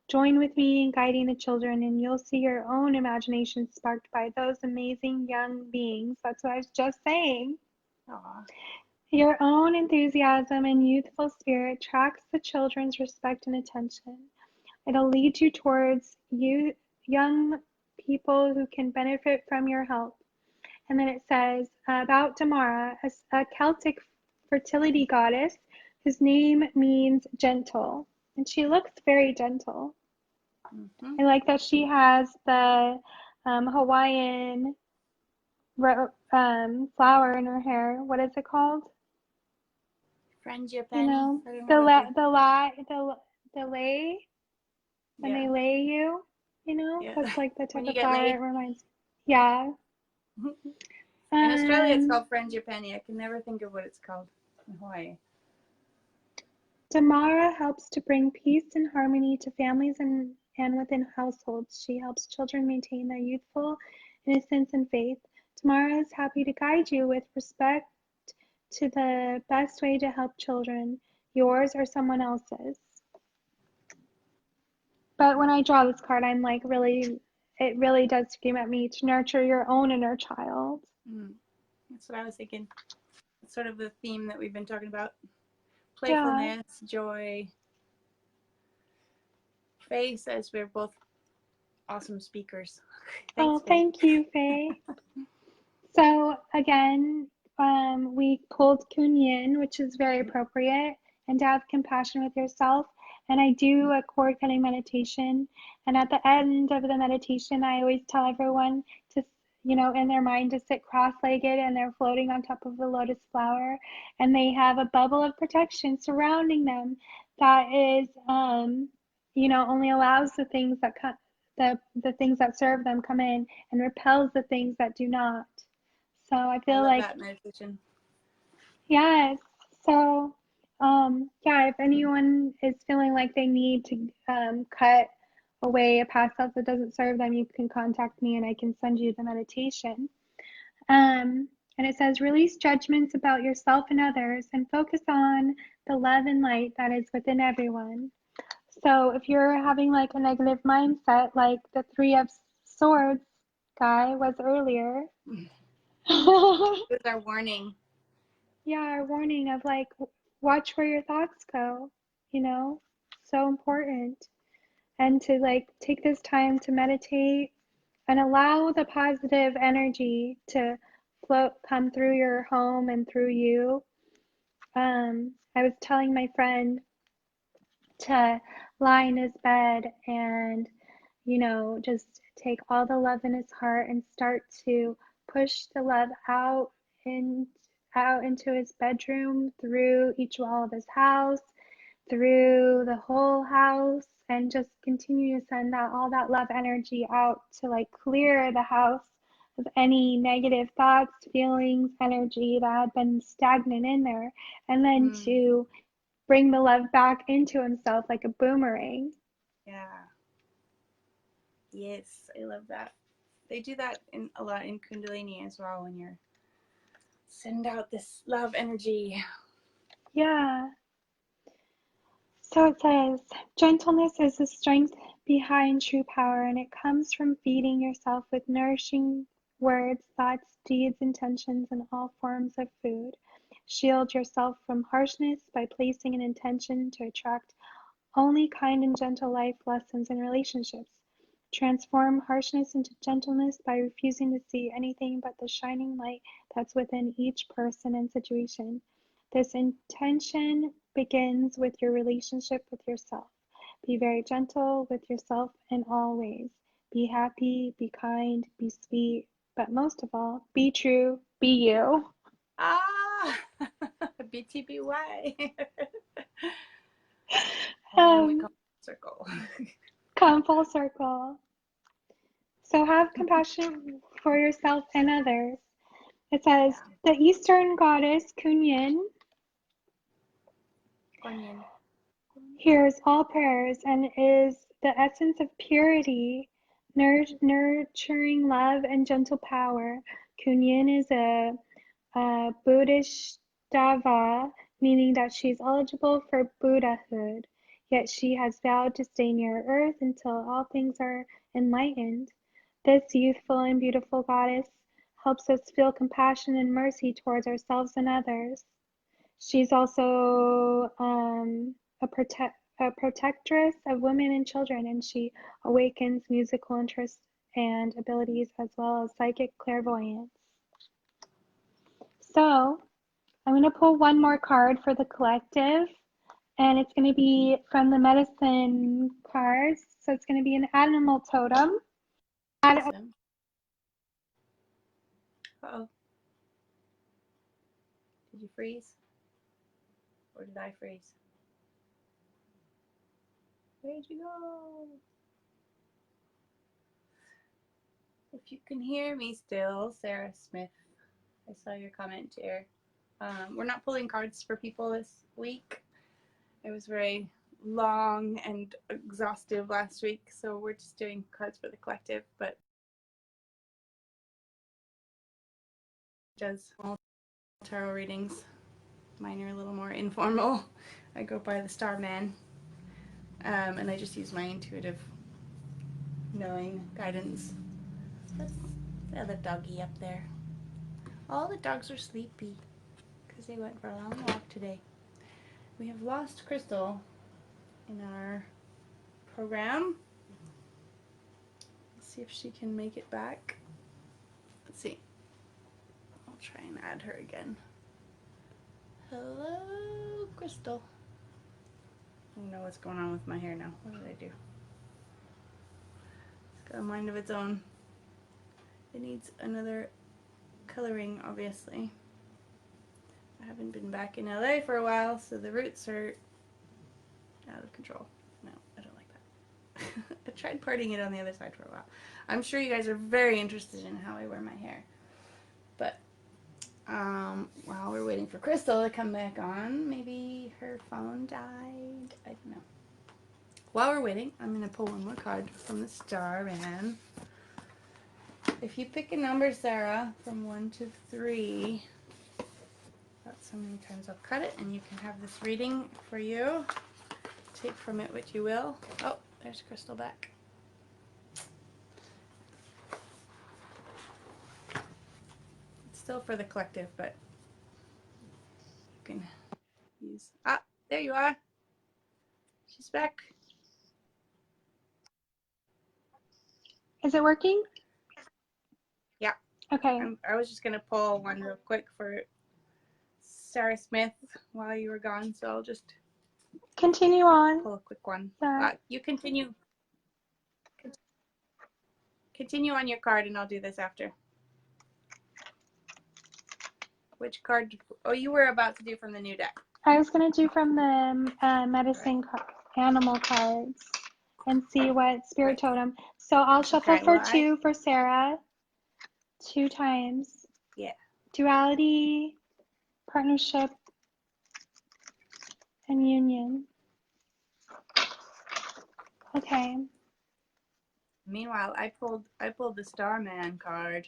Join with me in guiding the children, and you'll see your own imagination sparked by those amazing young beings. That's what I was just saying. Aww. Your own enthusiasm and youthful spirit tracks the children's respect and attention. It'll lead you towards young people who can benefit from your help. And then it says about Damara, a Celtic fertility goddess whose name means gentle. And she looks very gentle. I like that she has the Hawaiian flower in her hair. What is it called? Frangipani. You know, the lay, when they lay you, you know, that's like the type of flower it reminds me. Yeah. In Australia, it's called frangipani. I can never think of what it's called in Hawaii. Damara helps to bring peace and harmony to families and within households. She helps children maintain their youthful innocence and faith. Tamara is happy to guide you with respect to the best way to help children, yours or someone else's. But when I draw this card, I'm like, it really does scream at me to nurture your own inner child. That's what I was thinking. It's sort of the theme that we've been talking about. Playfulness, joy. Faye says we're both awesome speakers. Thanks, thank you, Faye. So again, we pulled Kunyin, which is very appropriate, and to have compassion with yourself and I do a cord cutting meditation. And at the end of the meditation, I always tell everyone to, in their mind to sit cross-legged, and they're floating on top of a lotus flower, and they have a bubble of protection surrounding them that is, only allows the things that come, the things that serve them come in, and repels the things that do not. So I I feel love like, that meditation. yes. So, yeah, if anyone is feeling like they need to cut away a past self that doesn't serve them, you can contact me and I can send you the meditation. And it says, release judgments about yourself and others and focus on the love and light that is within everyone. So if you're having like a negative mindset, like the Three of Swords guy was earlier, This is our warning. yeah, our warning of like, watch where your thoughts go, so important. And to like take this time to meditate and allow the positive energy to come through your home and through you. I was telling my friend to lie in his bed and, just take all the love in his heart and start to push the love out into his bedroom, through each wall of his house, through the whole house, and just continue to send all that love energy out to like clear the house of any negative thoughts, feelings, energy that had been stagnant in there, and then to bring the love back into himself like a boomerang. Yeah. Yes, I love that. They do that a lot in Kundalini as well, when you're send out this love energy. Yeah. So it says, gentleness is the strength behind true power, and it comes from feeding yourself with nourishing words, thoughts, deeds, intentions, and all forms of food. Shield yourself from harshness by placing an intention to attract only kind and gentle life lessons in relationships. Transform harshness into gentleness by refusing to see anything but the shining light that's within each person and situation. This intention begins with your relationship with yourself. Be very gentle with yourself in all ways. Be happy, be kind, be sweet, but most of all, be true, be you. Ah, BTBY. And we come circle. Come full circle. So have compassion for yourself and others. It says, the Eastern goddess Kunyin hears all prayers and is the essence of purity, nurturing love, and gentle power. Kunyin is a Buddhist deva, meaning that she is eligible for Buddhahood, yet she has vowed to stay near Earth until all things are enlightened. This youthful and beautiful goddess helps us feel compassion and mercy towards ourselves and others. She's also a protectress of women and children, and she awakens musical interests and abilities as well as psychic clairvoyance. So I'm going to pull one more card for the collective, and it's going to be from the medicine cards. So it's going to be an animal totem. Awesome. Uh-oh. Did you freeze? Or did I freeze? Where'd you go? If you can hear me still, Sarah Smith, I saw your comment here. We're not pulling cards for people this week. It was very long and exhaustive last week, so we're just doing cards for the collective, but does all tarot readings. Mine are a little more informal. I go by the Starman, and I just use my intuitive knowing guidance. That's the other doggy up there. All the dogs are sleepy because they went for a long walk today. We have lost Crystal in our program. Let's see if she can make it back. Let's see. I'll try and add her again. Hello, Crystal. I don't know what's going on with my hair now. What did I do? It's got a mind of its own. It needs another coloring, obviously. I haven't been back in LA for a while, so the roots are out of control. No, I don't like that. I tried parting it on the other side for a while. I'm sure you guys are very interested in how I wear my hair. But while we're waiting for Crystal to come back on, maybe her phone died. I don't know. While we're waiting, I'm going to pull one more card from the Starman. If you pick a number, Sarah, from 1 to 3, that's how many times I'll cut it, and you can have this reading for you. Take from it what you will. Oh, there's Crystal back. It's still for the collective, but you can use... Ah, there you are. She's back. Is it working? Yeah. Okay. I was just going to pull one real quick for Sarah Smith while you were gone, so I'll just continue on. pull a quick one. Yeah. You continue on your card, and I'll do this after. Which card? Oh, you were about to do from the new deck. I was going to do from the medicine animal cards and see what spirit totem. So I'll shuffle for 2 for Sarah. 2 times. Yeah. Duality, partnership, and union. Okay. Meanwhile, I pulled the Starman card.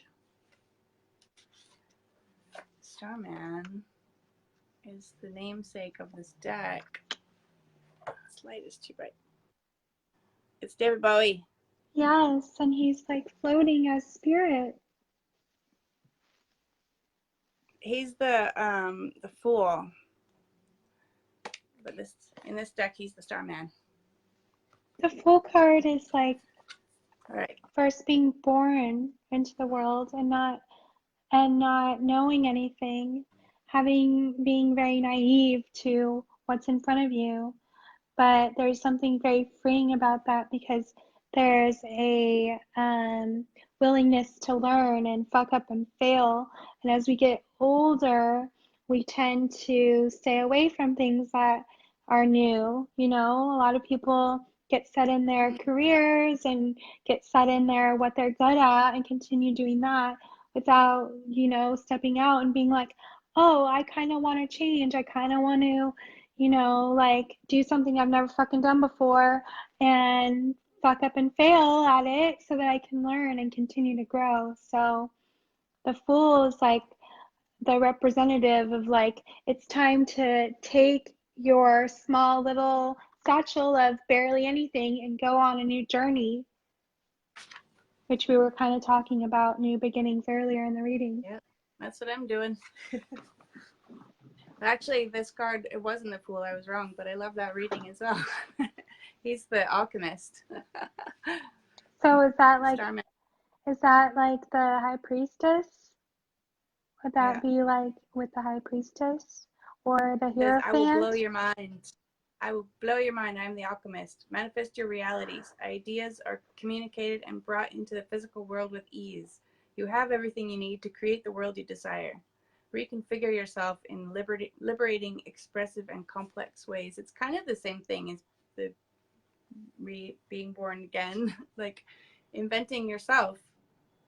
Starman is the namesake of this deck. This light is too bright. It's David Bowie. Yes, and he's like floating as spirit. He's the fool. But in this deck he's the Starman. The Fool card is like Right. first being born into the world and not knowing anything, being very naive to what's in front of you. But there's something very freeing about that because there's a willingness to learn and fuck up and fail. And as we get older, we tend to stay away from things that are new. You know, a lot of people get set in their careers and get set in their what they're good at and continue doing that without, you know, stepping out and being like, oh, I kind of want to change. I kind of want to, you know, like do something I've never fucking done before and fuck up and fail at it so that I can learn and continue to grow. So the Fool is like the representative of like, it's time to take your small little satchel of barely anything and go on a new journey, which we were kind of talking about new beginnings earlier in the reading. Yep, that's what I'm doing. Actually, this card, it wasn't the Fool, I was wrong, but I love that reading as well. He's the Alchemist. So is that like Starman. is that like the High Priestess? Would that be like with the High Priestess or the Hierophant? I will blow your mind. I will blow your mind. I am the Alchemist. Manifest your realities. Ideas are communicated and brought into the physical world with ease. You have everything you need to create the world you desire. Reconfigure yourself in liberating, expressive, and complex ways. It's kind of the same thing as the being born again, like inventing yourself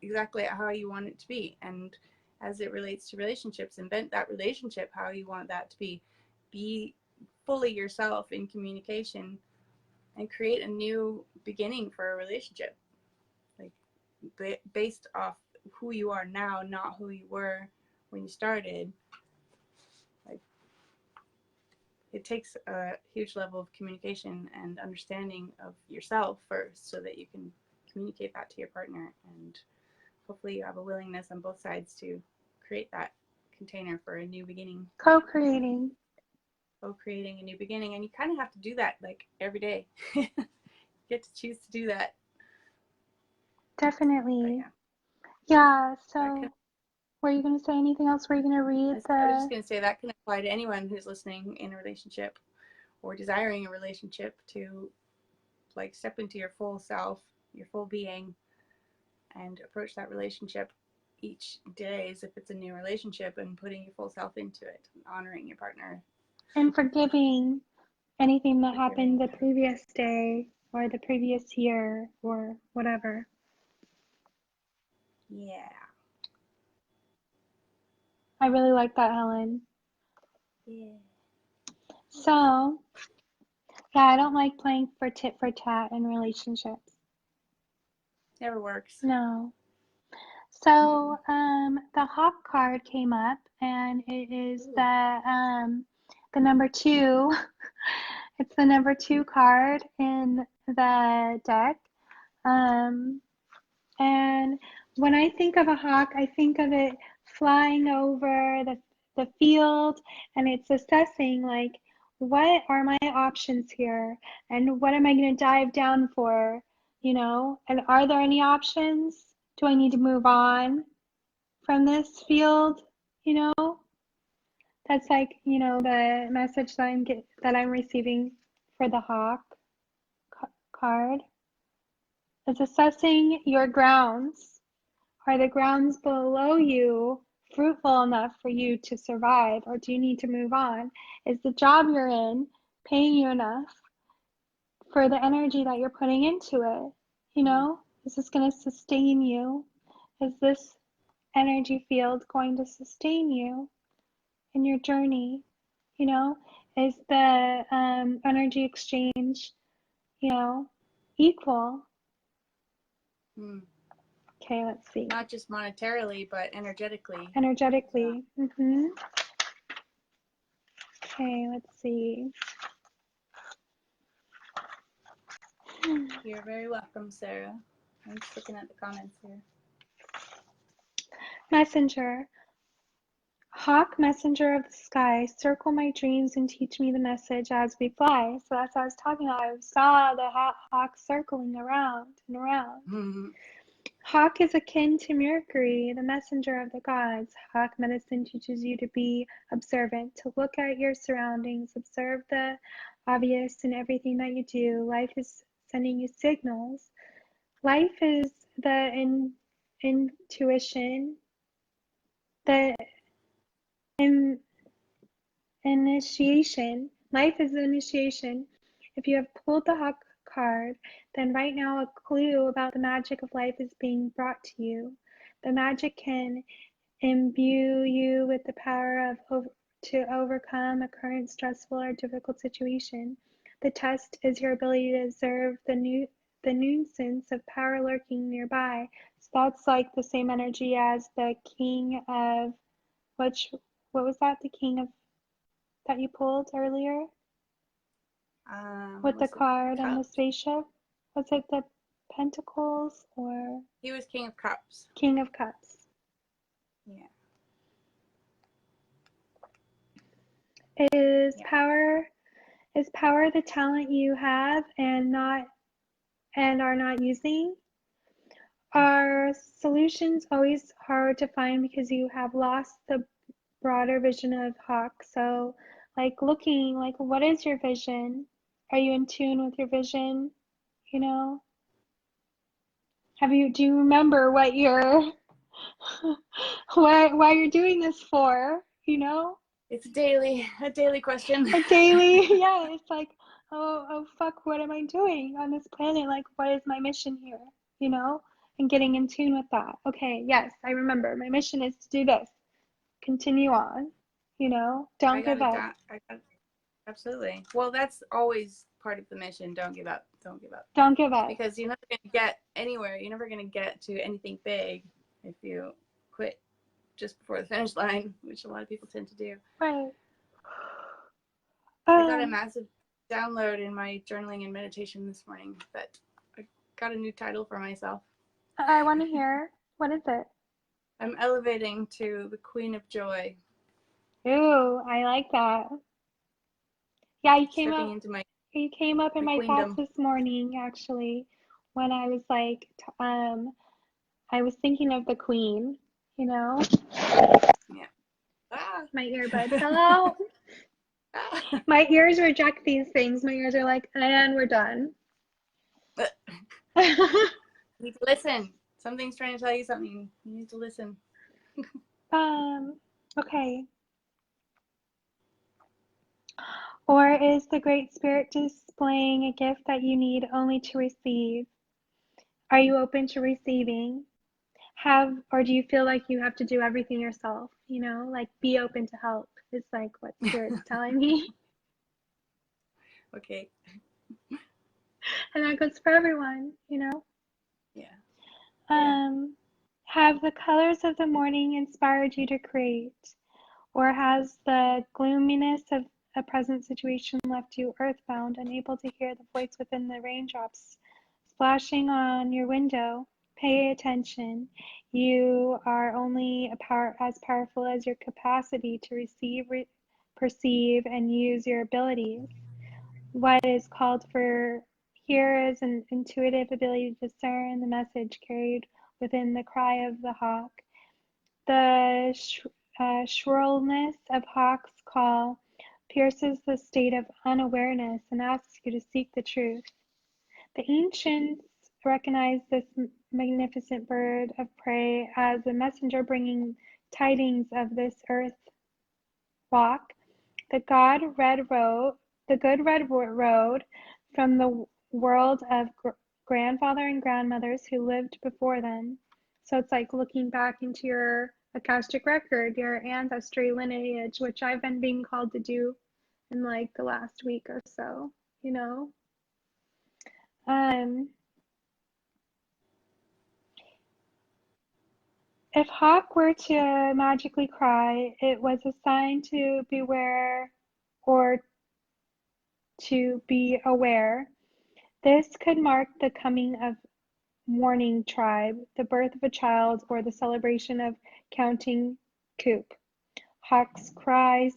exactly how you want it to be. And as it relates to relationships, invent that relationship how you want that to be. Be fully yourself in communication and create a new beginning for a relationship, like based off who you are now, not who you were when you started. Like, it takes a huge level of communication and understanding of yourself first so that you can communicate that to your partner, and hopefully you have a willingness on both sides to create that container for a new beginning. Co-creating A new beginning, and you kind of have to do that like every day. You get to choose to do that. Definitely. Yeah, so were you going to say anything else? Were you going to read I was just going to say that can apply to anyone who's listening in a relationship or desiring a relationship to like step into your full self, your full being, and approach that relationship each day as if it's a new relationship, and putting your full self into it, and honoring your partner. And forgiving anything that happened the previous day or the previous year or whatever. Yeah. I really like that, Helen. Yeah. So, yeah, I don't like playing for tit for tat in relationships. Never works. No. So, the Hawk card came up, and it is the number 2. It's the number 2 card in the deck. And when I think of a hawk, I think of it flying over the field, and it's assessing, like, what are my options here, and what am I going to dive down for, and are there any options? Do I need to move on from this field? That's like, the message that I'm receiving for the hawk card. It's assessing your grounds. Are the grounds below you fruitful enough for you to survive, or do you need to move on? Is the job you're in paying you enough for the energy that you're putting into it? Is this going to sustain you? Is this energy field going to sustain you in your journey? Is the energy exchange, equal? Okay, let's see. Not just monetarily, but energetically. Energetically. Okay, let's see. You're very welcome, Sarah. I'm just looking at the comments here. Messenger. Hawk, messenger of the sky, circle my dreams and teach me the message as we fly. So that's what I was talking about. I saw the hawk circling around and around. Hawk is akin to Mercury, the messenger of the gods. Hawk medicine teaches you to be observant, to look at your surroundings, observe the obvious in everything that you do. Life is sending you signals. Life is the intuition, the initiation. Life is the initiation. If you have pulled the Hawk card, then right now a clue about the magic of life is being brought to you. The magic can imbue you with the power to overcome a current stressful or difficult situation. The test is your ability to observe the nuisance of power lurking nearby. So that's like the same energy as the king of, what was that? The king of that you pulled earlier? With the card and the spaceship? Was it the Pentacles or? He was King of Cups. King of Cups. Yeah. Is power the talent you have and are not using? Are solutions always hard to find because you have lost the broader vision of Hawk? So, like, looking, like, what is your vision? Are you in tune with your vision? Do you remember what you're why you're doing this for? It's a daily question. A daily, yeah. It's like, oh fuck, what am I doing on this planet? Like, what is my mission here? And getting in tune with that. Okay, yes, I remember. My mission is to do this. Continue on. Don't give up. Absolutely. Well, that's always part of the mission. Don't give up. Don't give up. Don't give up. Because you're never going to get anywhere. You're never going to get to anything big if you quit just before the finish line, which a lot of people tend to do. Right. I got a massive download in my journaling and meditation this morning that I got a new title for myself. I want to hear. What is it? I'm elevating to the Queen of Joy. Ooh, I like that. Yeah, you came up in my thoughts this morning, actually, when I was like, I was thinking of the Queen, Yeah. My earbuds fell out. My ears reject these things. My ears are like, and we're done. You need to listen. Something's trying to tell you something. You need to listen. Okay. Or is the Great Spirit displaying a gift that you need only to receive? Are you open to receiving? Or do you feel like you have to do everything yourself? You know, like be open to help is like what Spirit's telling me. Okay. And that goes for everyone, you know? Yeah. Have the colors of the morning inspired you to create? Or has the gloominess of a present situation left you earthbound, unable to hear the voice within the raindrops splashing on your window? Pay attention. You are only as powerful as your capacity to receive, perceive, and use your abilities. What is called for here is an intuitive ability to discern the message carried within the cry of the hawk. The shrillness of hawk's call pierces the state of unawareness and asks you to seek the truth. The ancients recognized this magnificent bird of prey as a messenger bringing tidings of this earth walk. The good red road from the world of grandfather and grandmothers who lived before them. So it's like looking back into your Akashic record, your ancestry lineage, which I've been being called to do in like the last week or so, you know. If Hawk were to magically cry, it was a sign to beware or to be aware. This could mark the coming of mourning tribe, the birth of a child, or the celebration of counting coup. Hawk's cries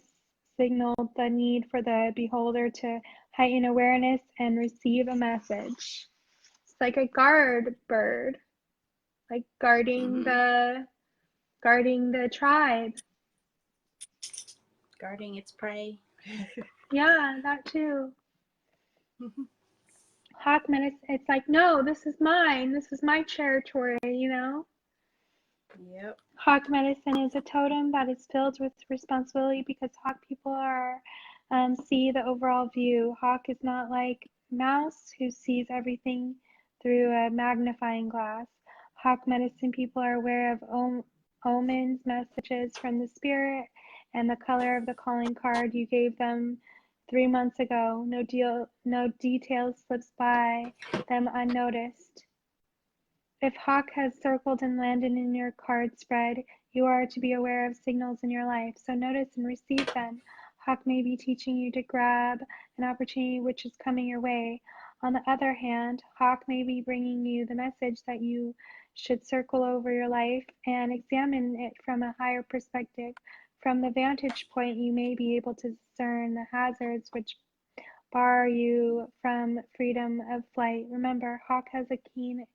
signaled the need for the beholder to heighten awareness and receive a message. It's like a guard bird, like guarding the tribe. Guarding its prey. Yeah, that too. Hawk medicine, it's like, no, this is mine. This is my territory, you know? Yep. Hawk medicine is a totem that is filled with responsibility because hawk people are see the overall view. Hawk is not like mouse who sees everything through a magnifying glass. Hawk medicine people are aware of omens, messages from the spirit, and the color of the calling card you gave them 3 months ago. No detail slips by them unnoticed. If Hawk has circled and landed in your card spread, you are to be aware of signals in your life, so notice and receive them. Hawk may be teaching you to grab an opportunity which is coming your way. On the other hand, Hawk may be bringing you the message that you should circle over your life and examine it from a higher perspective. From the vantage point, you may be able to discern the hazards which bar you from freedom of flight. Remember, Hawk has a keen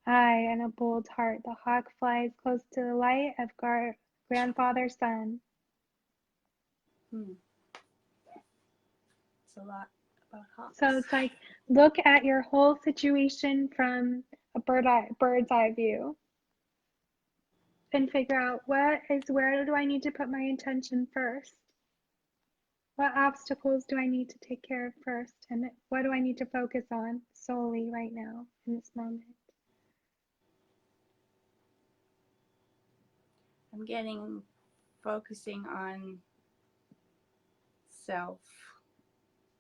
eye and a bold heart. The hawk flies close to the light of grandfather's son. It's a lot about hawks. So it's like, look at your whole situation from a bird's eye view and figure out where do I need to put my intention first? What obstacles do I need to take care of first? And what do I need to focus on solely right now in this moment? I'm getting focusing on self.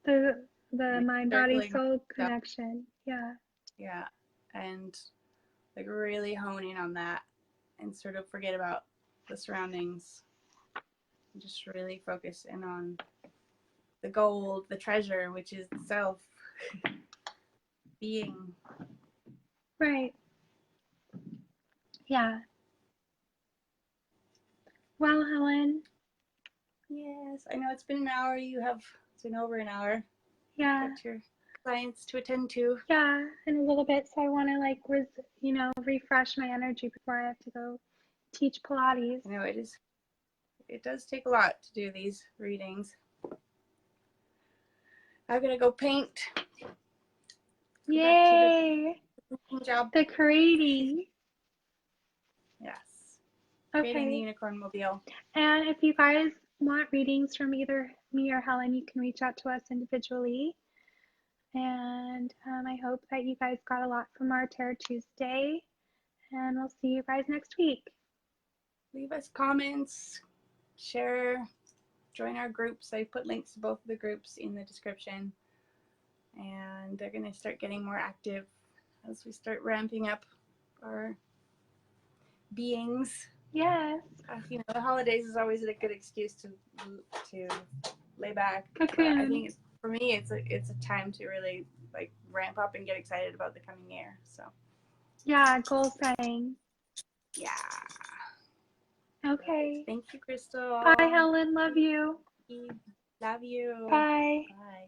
The Like mind body soul connection. Yeah. Yeah. And like really honing on that and sort of forget about the surroundings. And just really focus in on the gold, the treasure, which is self being. Right. Yeah. Well, Helen. Yes, I know it's been an hour. It's been over an hour. Yeah. Got your clients to attend to. Yeah, in a little bit. So I want to like, refresh my energy before I have to go teach Pilates. I know it does take a lot to do these readings. I'm gonna go paint. Go back to Yay! the painting job. The creating. Yes. Creating the Okay. unicorn mobile. And if you guys want readings from either me or Helen, you can reach out to us individually. And I hope that you guys got a lot from our Tarot Tuesday. And we'll see you guys next week. Leave us comments, share, join our groups. I put links to both of the groups in the description. And they're going to start getting more active as we start ramping up our beings. Yes. You know, the holidays is always a good excuse to lay back. Cocoon. But I think for me, it's a time to really like ramp up and get excited about the coming year. So yeah, goal setting. Yeah. Okay. Thank you, Crystal. Bye, Helen. Love you. Love you. Bye. Bye.